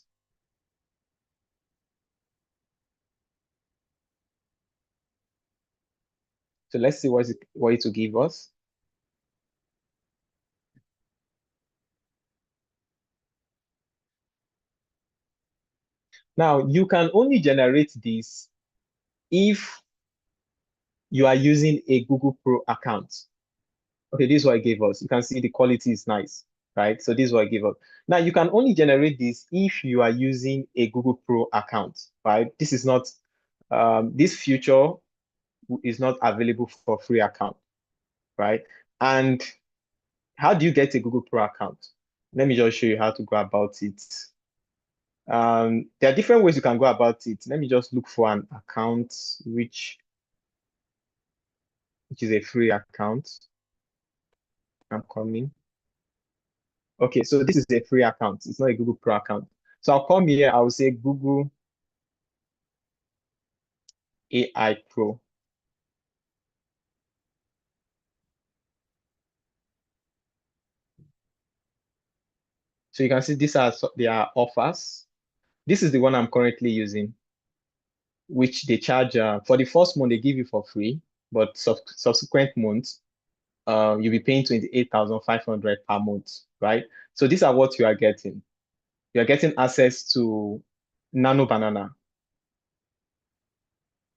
So let's see what it will give us. Now, you can only generate this if you are using a Google Pro account. Okay, this is what it gave us. You can see the quality is nice, right? So this is what I gave us. Now, you can only generate this if you are using a Google Pro account, right? This is not this feature is not available for free account, right? And how do you get a Google Pro account? Let me just show you how to go about it. There are different ways you can go about it. Let me just look for an account which is a free account. I'm coming. Okay, so this is a free account. It's not a Google Pro account. So I'll come here. I will say Google AI Pro. So you can see these are their offers. This is the one I'm currently using, which they charge for the first month they give you for free, but subsequent months you'll be paying 28,500 per month, right? So these are what you are getting. You are getting access to Nano Banana.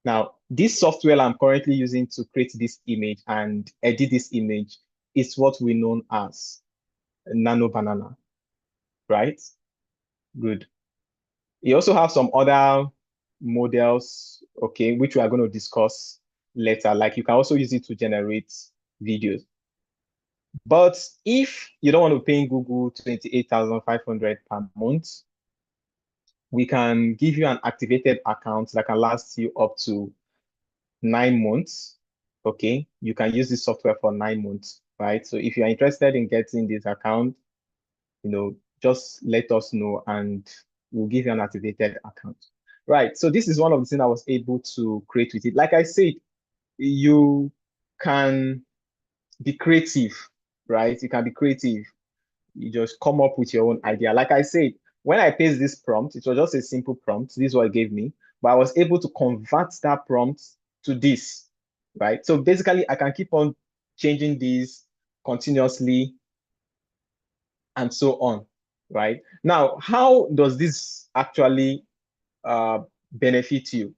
Now, this software I'm currently using to create this image and edit this image is what we know as Nano Banana, right? Good. You also have some other models, okay, which we are going to discuss later. Like you can also use it to generate videos. But if you don't want to pay Google 28,500 per month, we can give you an activated account that can last you up to 9 months. Okay, you can use this software for 9 months, right? So if you're interested in getting this account, just let us know and we'll give you an activated account. Right, so this is one of the things I was able to create with it. Like I said, you can be creative, right? You can be creative. You just come up with your own idea. Like I said, when I paste this prompt, it was just a simple prompt. This is what it gave me, but I was able to convert that prompt to this, right? So basically, I can keep on changing these continuously and so on, right? Now, how does this actually benefit you?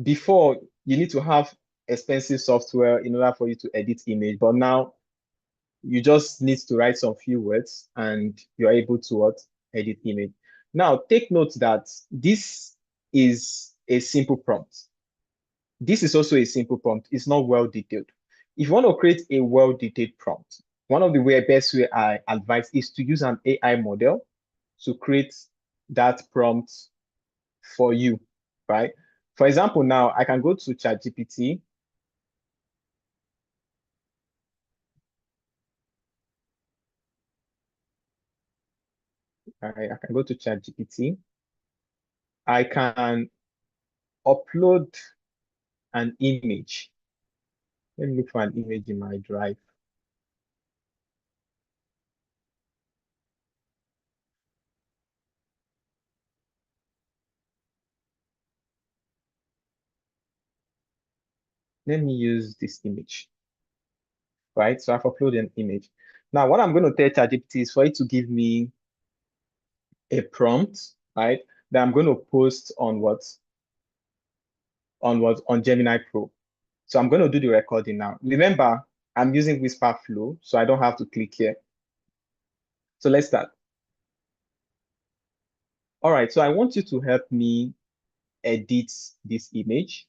Before, you need to have expensive software in order for you to edit image, but now you just need to write some few words and you're able to edit image. Now, take note that this is a simple prompt. This is also a simple prompt. It's not well detailed. If you want to create a well detailed prompt, one of the best way I advise is to use an AI model to create that prompt for you, right? For example, now I can go to ChatGPT. I can go to ChatGPT. I can upload an image. Let me look for an image in my drive. Let me use this image, right? So I've uploaded an image. Now, what I'm going to tell ChatGPT is for it to give me a prompt, right? That I'm going to post on on Gemini Pro. So I'm going to do the recording now. Remember, I'm using Whisperflow, so I don't have to click here. So let's start. All right, so I want you to help me edit this image.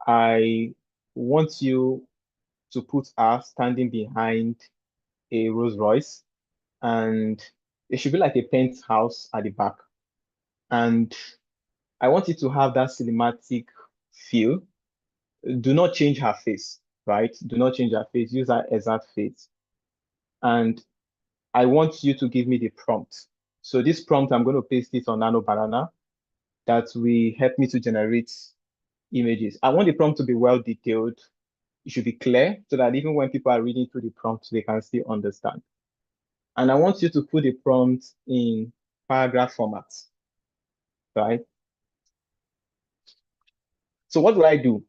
I want you to put her standing behind a Rolls Royce, and it should be like a penthouse at the back. And I want it to have that cinematic feel. Do not change her face, right? Do not change her face. Use her exact face. And I want you to give me the prompt. So this prompt, I'm going to paste it on Nano Banana. That will help me to generate images. I want the prompt to be well detailed. It should be clear so that even when people are reading through the prompt, they can still understand. And I want you to put the prompt in paragraph format, right? So what do?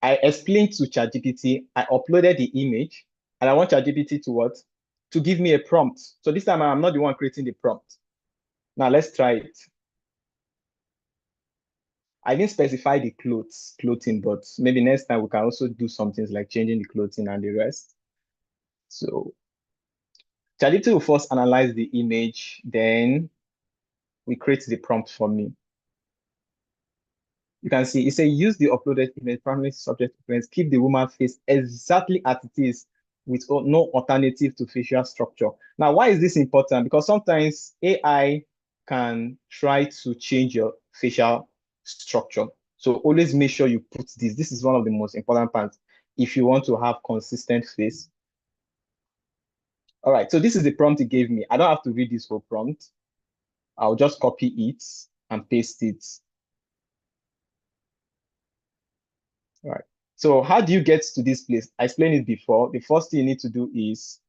I explained to ChatGPT, I uploaded the image, and I want ChatGPT to what? To give me a prompt. So this time I'm not the one creating the prompt. Now let's try it. I didn't specify the clothing, but maybe next time we can also do some things like changing the clothing and the rest. So ChatGPT will first analyze the image, then we create the prompt for me. You can see it says use the uploaded image, primary subject reference, keep the woman face exactly as it is with no alternative to facial structure. Now, why is this important? Because sometimes AI can try to change your facial structure. So always make sure you put this. This is one of the most important parts if you want to have consistent face. All right, so this is the prompt it gave me. I don't have to read this whole prompt. I'll just copy it and paste it. All right. So how do you get to this place? I explained it before. The first thing you need to do is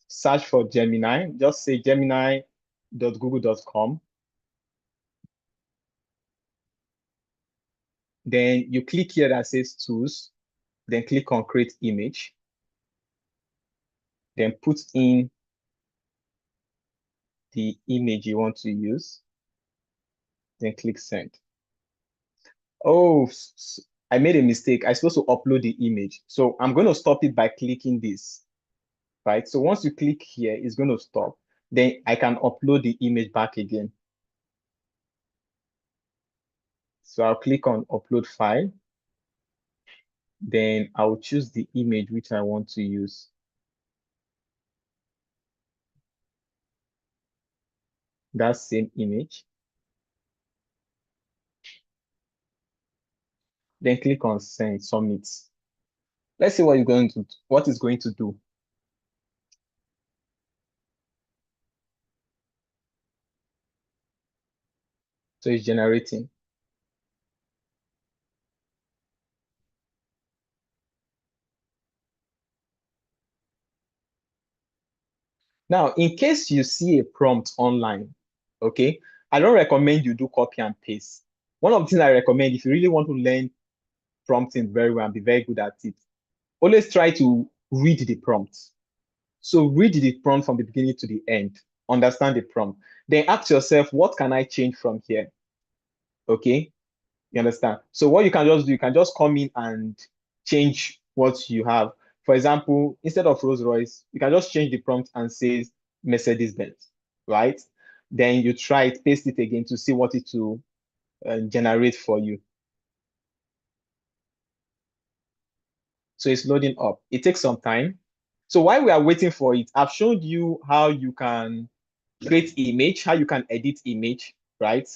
search for Gemini. Just say gemini.google.com. Then you click here that says tools. Then click on create image. Then put in the image you want to use. Then click send. Oh, I made a mistake. I'm supposed to upload the image. So I'm going to stop it by clicking this, right? So once you click here, it's going to stop. Then I can upload the image back again. So I'll click on upload file. Then I'll choose the image which I want to use. That same image. Then click on send, submit. Let's see what it's going to do. So it's generating. Now, in case you see a prompt online, okay, I don't recommend you do copy and paste. One of the things I recommend, if you really want to learn prompting very well and be very good at it, always try to read the prompt. So read the prompt from the beginning to the end, understand the prompt. Then ask yourself, what can I change from here? Okay, you understand? So what you can just do, you can just come in and change what you have. For example, instead of Rolls Royce, you can just change the prompt and say Mercedes-Benz, right? Then you try it, paste it again to see what it will generate for you. So it's loading up. It takes some time. So while we are waiting for it, I've showed you how you can create image, how you can edit image, right?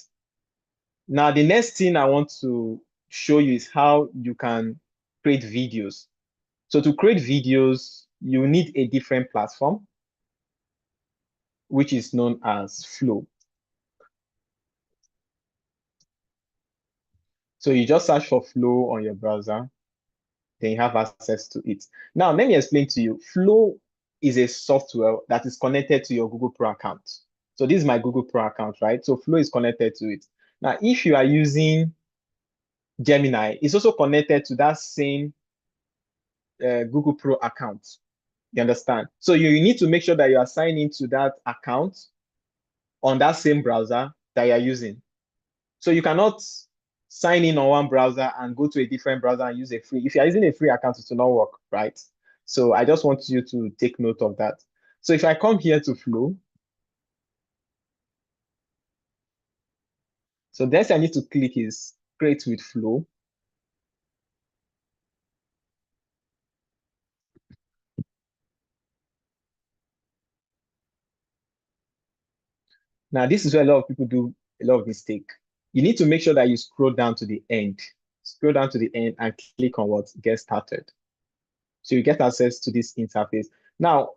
Now, the next thing I want to show you is how you can create videos. So to create videos, you need a different platform, which is known as Flow. So you just search for Flow on your browser, then you have access to it. Now, let me explain to you. Flow is a software that is connected to your Google Pro account. So this is my Google Pro account, right? So Flow is connected to it. Now, if you are using Gemini, it's also connected to that same Google Pro account. You understand? So you need to make sure that you are signed into that account on that same browser that you are using. So you cannot sign in on one browser and go to a different browser and use a free. If you're using a free account, it will not work, right? So I just want you to take note of that. So if I come here to Flow, so next I need to click is Create with Flow. Now, this is where a lot of people do a lot of mistake. You need to make sure that you scroll down to the end. Scroll down to the end and click on what? Get started. So you get access to this interface. Now,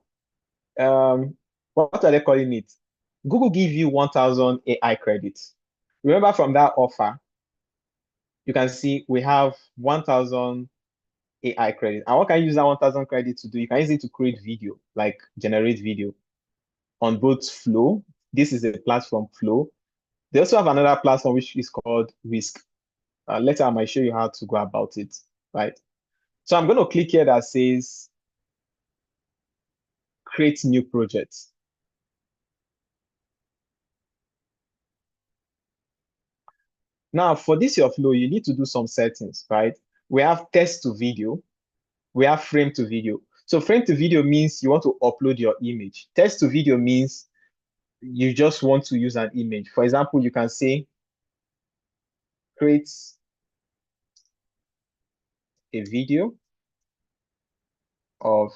what are they calling it? Google give you 1,000 AI credits. Remember from that offer, you can see we have 1,000 AI credit. And what can you use that 1,000 credit to do? You can use it to create video, like generate video on both Flow. This is the platform Flow. They also have another platform which is called Whisk. Later, I might show you how to go about it, right? So I'm going to click here that says create new projects. Now, for this your Flow, you need to do some settings, right? We have text to video. We have frame to video. So frame to video means you want to upload your image. Text to video means you just want to use an image. For example, you can say, create a video of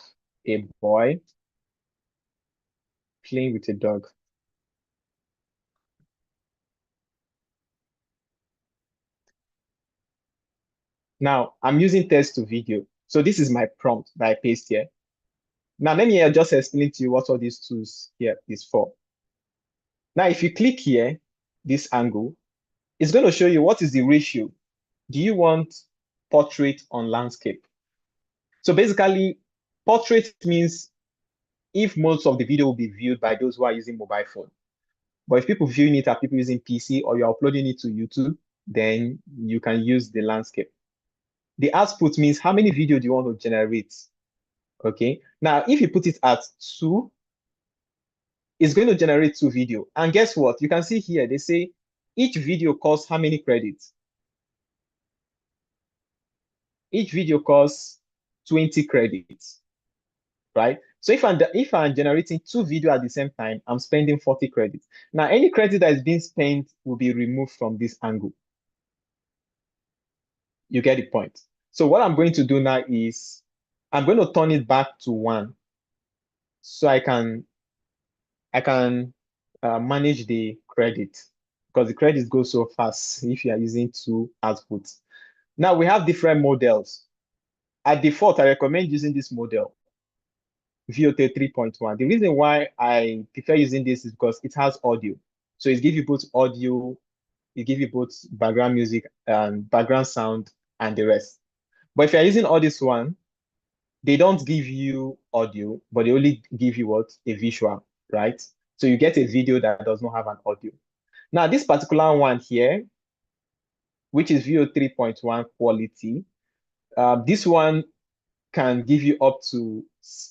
a boy playing with a dog. Now, I'm using text to video. So this is my prompt that I paste here. Now, let me just explain to you what all these tools here is for. Now, if you click here, this angle, it's going to show you what is the ratio. Do you want portrait on landscape? So basically, portrait means if most of the video will be viewed by those who are using mobile phone. But if people viewing it are people using PC or you're uploading it to YouTube, then you can use the landscape. The output means how many video do you want to generate? Okay. Now, if you put it at 2, it's going to generate 2 video. And guess what? You can see here, they say each video costs how many credits? Each video costs 20 credits, right? So if I'm generating 2 videos at the same time, I'm spending 40 credits. Now, any credit that is being spent will be removed from this angle. You get the point. So what I'm going to do now is I'm going to turn it back to 1 so I can manage the credit because the credits go so fast if you are using 2 outputs. Now we have different models. At default, I recommend using this model, VO3 3.1. The reason why I prefer using this is because it has audio. So it gives you both audio, it gives you both background music and background sound and the rest. But if you're using all this one, they don't give you audio, but they only give you what? A visual, right? So you get a video that does not have an audio. Now, this particular one here, which is VO 3.1 quality, this one can give you up to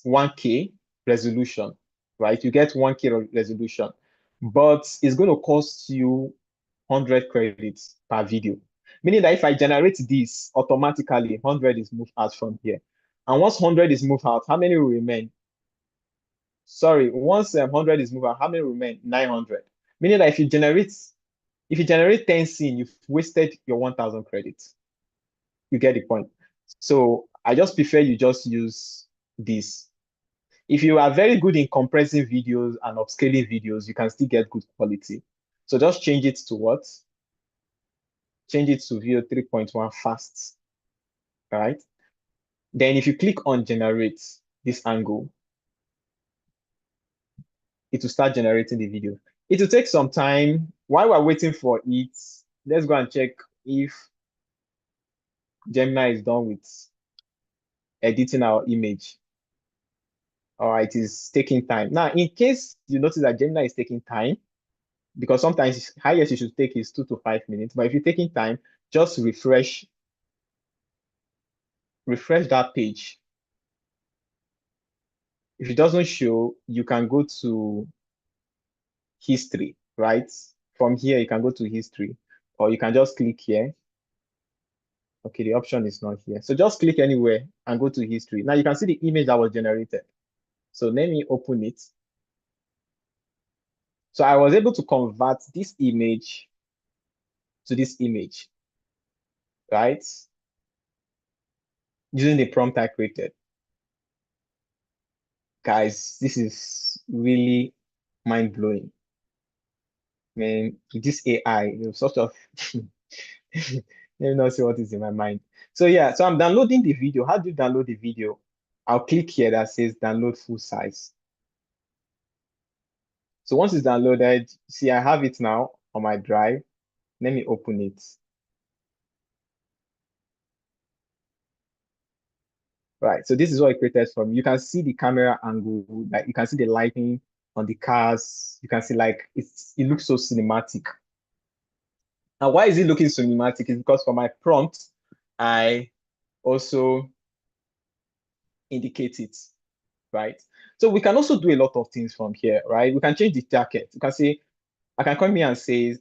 1K resolution, right? You get 1K resolution, but it's going to cost you 100 credits per video. Meaning that if I generate this, automatically 100 is moved out from here. And once 100 is moved out, how many will remain? Sorry, once 100 is moved out, how many will remain? 900. Meaning that if you generate 10 scene, you've wasted your 1,000 credits. You get the point. So I just prefer you just use this. If you are very good in compressing videos and upscaling videos, you can still get good quality. So just change it to what? Change it to VO 3.1 fast. All right. Then if you click on generate this angle, it will start generating the video. It will take some time. While we're waiting for it, let's go and check if Gemini is done with editing our image. All right, it is taking time. Now, in case you notice that Gemini is taking time, because sometimes highest you should take is 2 to 5 minutes, but if you're taking time, just refresh that page. If it doesn't show, you can go to history, right? From here, you can go to history, or you can just click here. Okay, the option is not here. So just click anywhere and go to history. Now you can see the image that was generated. So let me open it. So I was able to convert this image to this image, right? Using the prompt I created. Guys, this is really mind-blowing. Man, this AI, sort of, let me not see what is in my mind. So yeah, so I'm downloading the video. How do you download the video? I'll click here that says download full size. So once it's downloaded, see, I have it now on my drive. Let me open it. Right, so this is what I created from. You can see the camera angle, like you can see the lighting on the cars. You can see like it looks so cinematic. Now, why is it looking cinematic? It's because for my prompt, I also indicate it, right? So we can also do a lot of things from here, right? We can change the jacket. You can say, I can come here and say,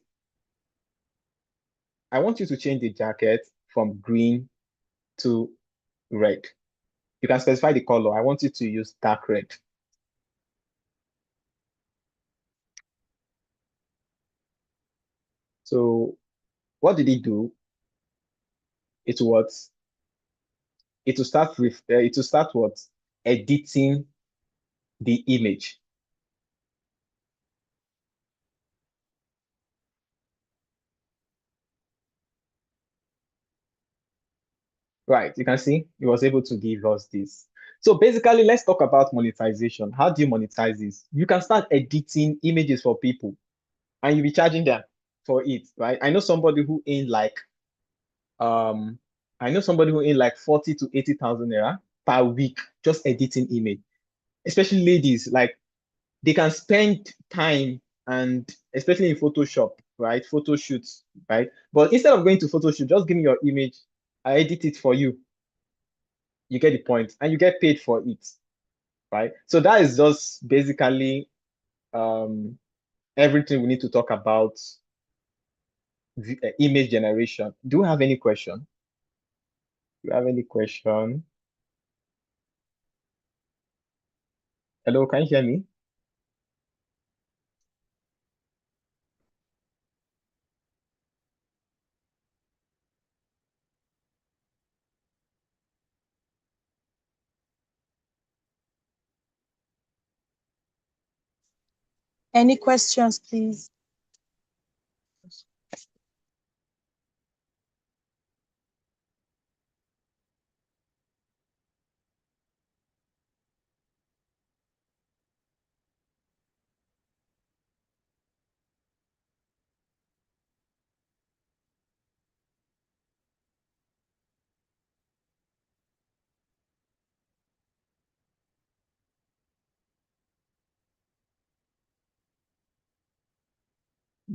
I want you to change the jacket from green to red. You can specify the color. I want you to use dark red. So what did it do? it will start with what? Editing the image. Right, you can see it was able to give us this. So basically, let's talk about monetization. How do you monetize this? You can start editing images for people and you'll be charging them for it, right? I know somebody who earned like 40 to 80,000 naira per week just editing image, especially ladies. Like they can spend time, and especially in Photoshop, right? Photo shoots, right? But instead of going to photo shoot, just give me your image, I edit it for you. You get the point, and you get paid for it, right? So that is just basically everything we need to talk about image generation. Do you have any question? Do you have any question? Hello, can you hear me? Any questions, please?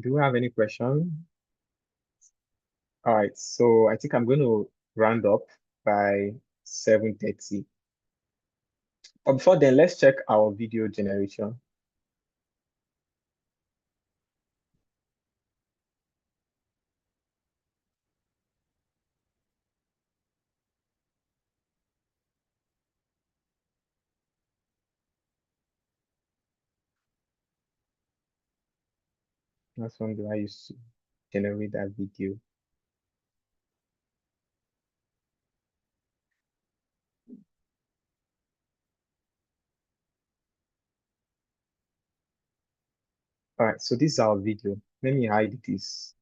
Do you have any question? All right, so I think I'm going to round up by 7:30. But before then, let's check our video generation. That's one do I use to generate that video. All right, so this is our video. Let me hide this.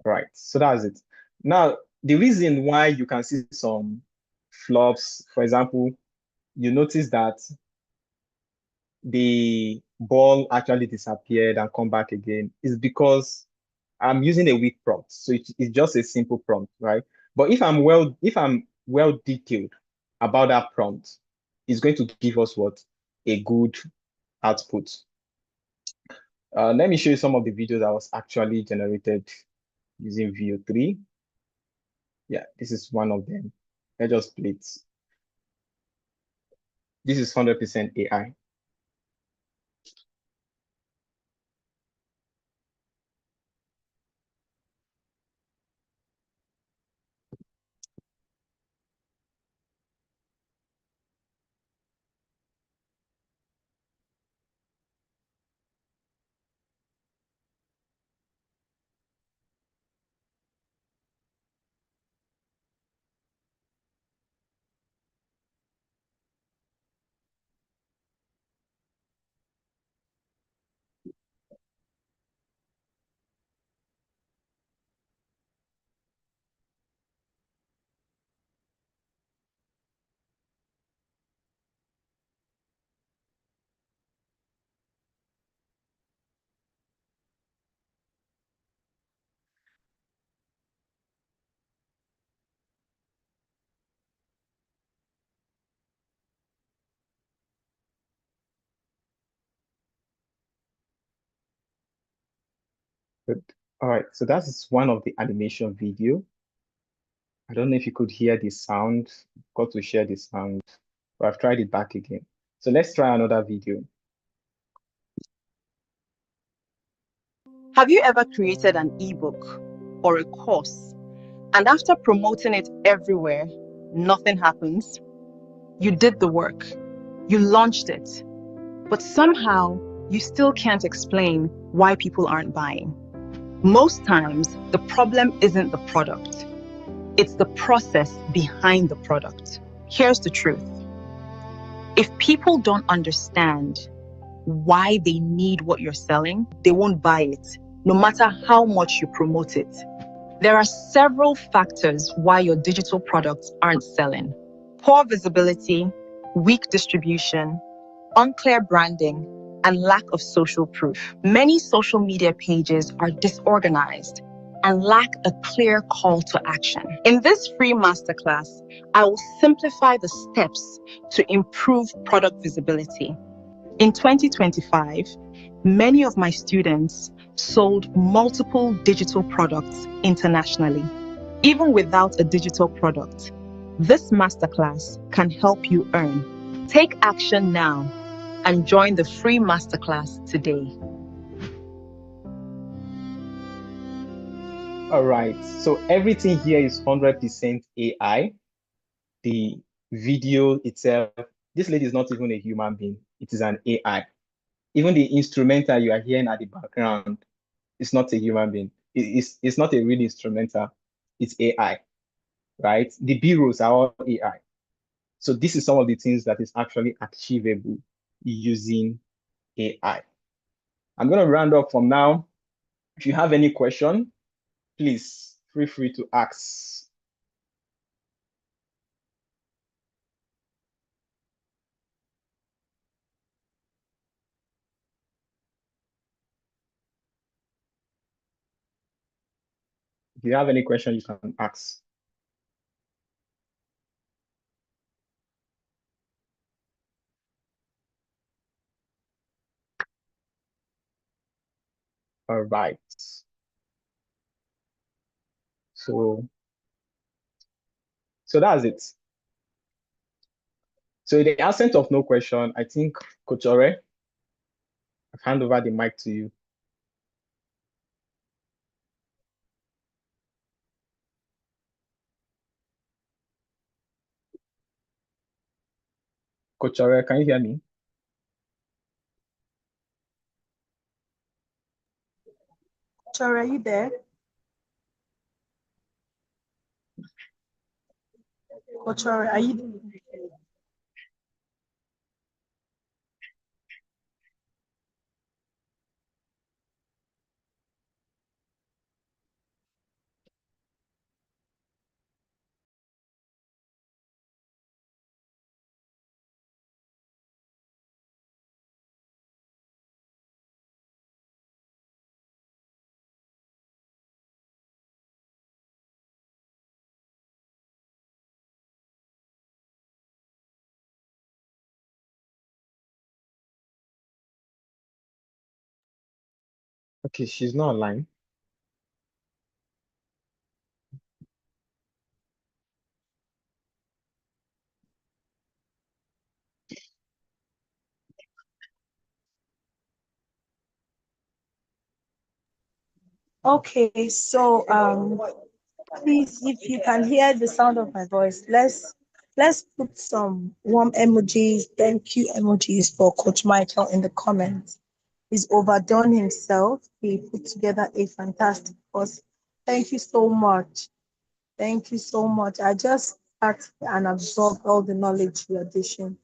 Right, so that's it. Now, the reason why you can see some flops, for example, you notice that the ball actually disappeared and come back again is because I'm using a weak prompt. So it's just a simple prompt, right? But if I'm well detailed about that prompt, it's going to give us what? A good output. Let me show you some of the videos that was actually generated using Veo 3. Yeah, this is one of them. Let's just play it. This is 100% AI. Good. All right, so that's one of the animation video. I don't know if you could hear the sound. Got to share the sound, but I've tried it back again. So let's try another video. Have you ever created an ebook or a course, and after promoting it everywhere, nothing happens? You did the work, you launched it, but somehow you still can't explain why people aren't buying. Most times, the problem isn't the product, it's the process behind the product. Here's the truth. If people don't understand why they need what you're selling, they won't buy it, no matter how much you promote it. There are several factors why your digital products aren't selling. Poor visibility, weak distribution, unclear branding, and lack of social proof. Many social media pages are disorganized and lack a clear call to action. In this free masterclass, I will simplify the steps to improve product visibility. In 2025, many of my students sold multiple digital products internationally. Even without a digital product, this masterclass can help you earn. Take action now and join the free masterclass today. All right, so everything here is 100% AI. The video itself, this lady is not even a human being, it is an AI. Even the instrumental you are hearing at the background is not a human being. It's not a real instrumental, it's AI, right? The B-rolls are all AI. So this is some of the things that is actually achievable using AI. I'm going to round up from now. If you have any question, please feel free to ask. If you have any question, you can ask. All right. So that's it. So in the absence of no question, I think Coach Ore, I hand over the mic to you. Coach Ore, can you hear me? Ore, are you there? Coach Ore, are you there? Okay, she's not online. Okay, so please, if you can hear the sound of my voice, let's put some warm emojis, thank you emojis for Coach Michael in the comments. He's overdone himself. He put together a fantastic course. Thank you so much. Thank you so much. I just sat and absorbed all the knowledge you are dishing.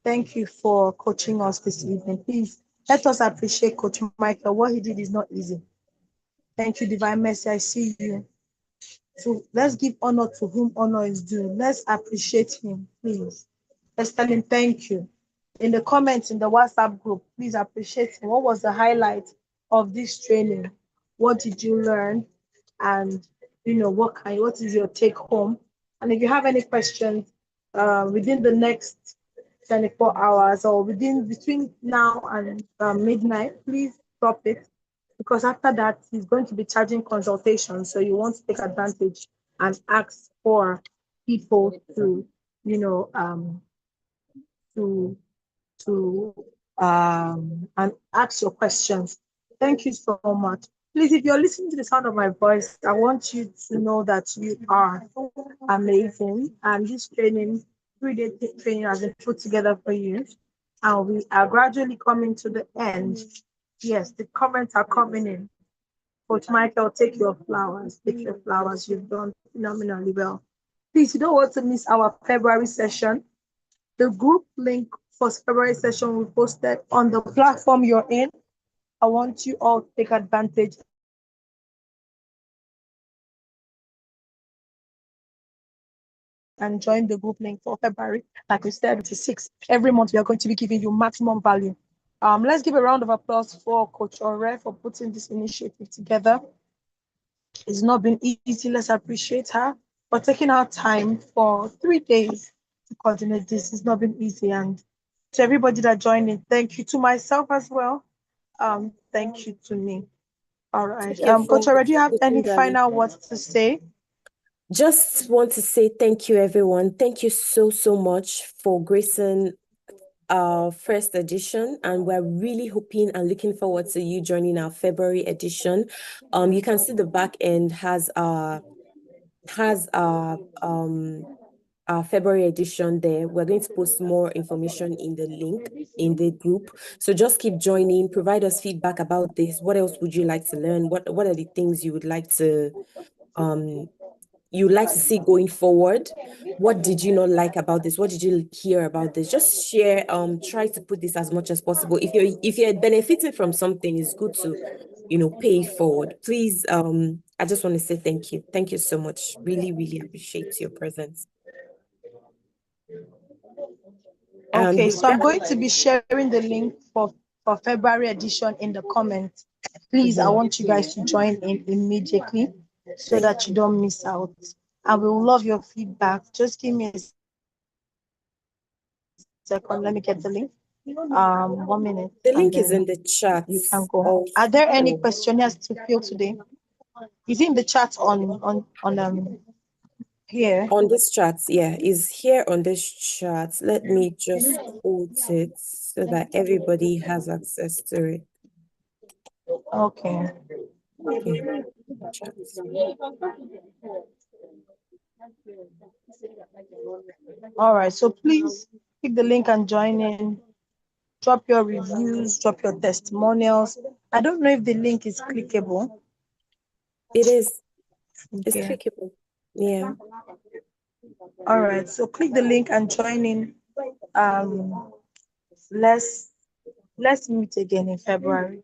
Thank you for coaching us this evening. Please let us appreciate Coach Michael. What he did is not easy. Thank you, Divine Mercy. I see you. So let's give honor to whom honor is due. Let's appreciate him, please. Let's tell him thank you. In the comments in the WhatsApp group, please appreciate him. What was the highlight of this training? What did you learn? And what is your take home? And if you have any questions within the next 24 hours or between now and midnight, please drop it, because after that he's going to be charging consultation. So you want to take advantage and ask for people to, and ask your questions. Thank you so much. Please, if you're listening to the sound of my voice, I want you to know that you are amazing. And this training, 3-day training, has been put together for you. And we are gradually coming to the end. Yes, the comments are coming in. Coach Michael, take your flowers. Take your flowers. You've done phenomenally well. Please, you don't want to miss our February session. The group link for February session we posted on the platform you're in. I want you all to take advantage and join the group link for February. Like we said, it is 6. Every month we are going to be giving you maximum value. Let's give a round of applause for Coach Ore for putting this initiative together. It's not been easy. Let's appreciate her for taking our time for 3 days to coordinate this. It's not been easy. And to everybody that joined in, thank you. To myself as well. Thank you to me. All right. Coach Ore, do you have any final words to say? Just want to say thank you, everyone. Thank you so much for gracing our first edition, and we're really hoping and looking forward to you joining our February edition. You can see the back end has our February edition there. We're going to post more information in the link in the group. So just keep joining, provide us feedback about this. What else would you like to learn? What are the things you would like to see going forward? What did you not like about this? What did you hear about this? Just share, try to put this as much as possible. If you're benefiting from something, it's good to, pay it forward. Please, I just want to say thank you. Thank you so much. Really, really appreciate your presence. Okay, so I'm going to be sharing the link for February edition in the comments. Please, I want you guys to join in immediately so that you don't miss out. I will love your feedback. Just give me a second. Let me get the link. 1 minute. The link is in the chat. You can go. Are there any questionnaires to fill today? Is it in the chat on here? On this chat, yeah, is here on this chat. Let me just quote it so that everybody has access to it. Okay. Chat. All right, so please click the link and join in. Drop your reviews, drop your testimonials. I don't know if the link is clickable. It is. It's Okay. clickable. Yeah. All right, so click the link and join in. Let's meet again in February.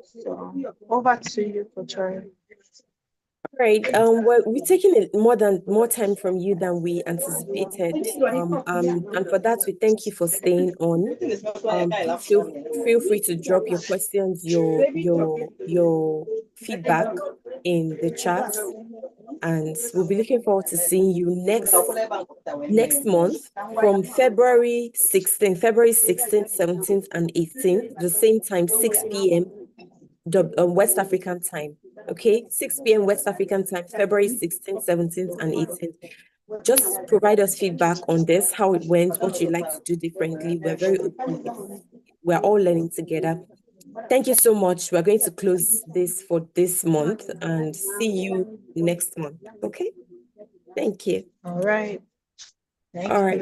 So over to you, Coach Ore. All right. We're taking more time from you than we anticipated. And for that, we thank you for staying on. Feel free to drop your questions, your feedback in the chat, and we'll be looking forward to seeing you next month from February 16th, 17th, and 18th, the same time, 6 p.m. West African time. Okay, 6 p.m. West African time, February 16th, 17th, and 18th. Just provide us feedback on this, how it went, what you'd like to do differently. We're very open. We're all learning together. Thank you so much. We're going to close this for this month and see you next month. Okay? Thank you. All right. All right.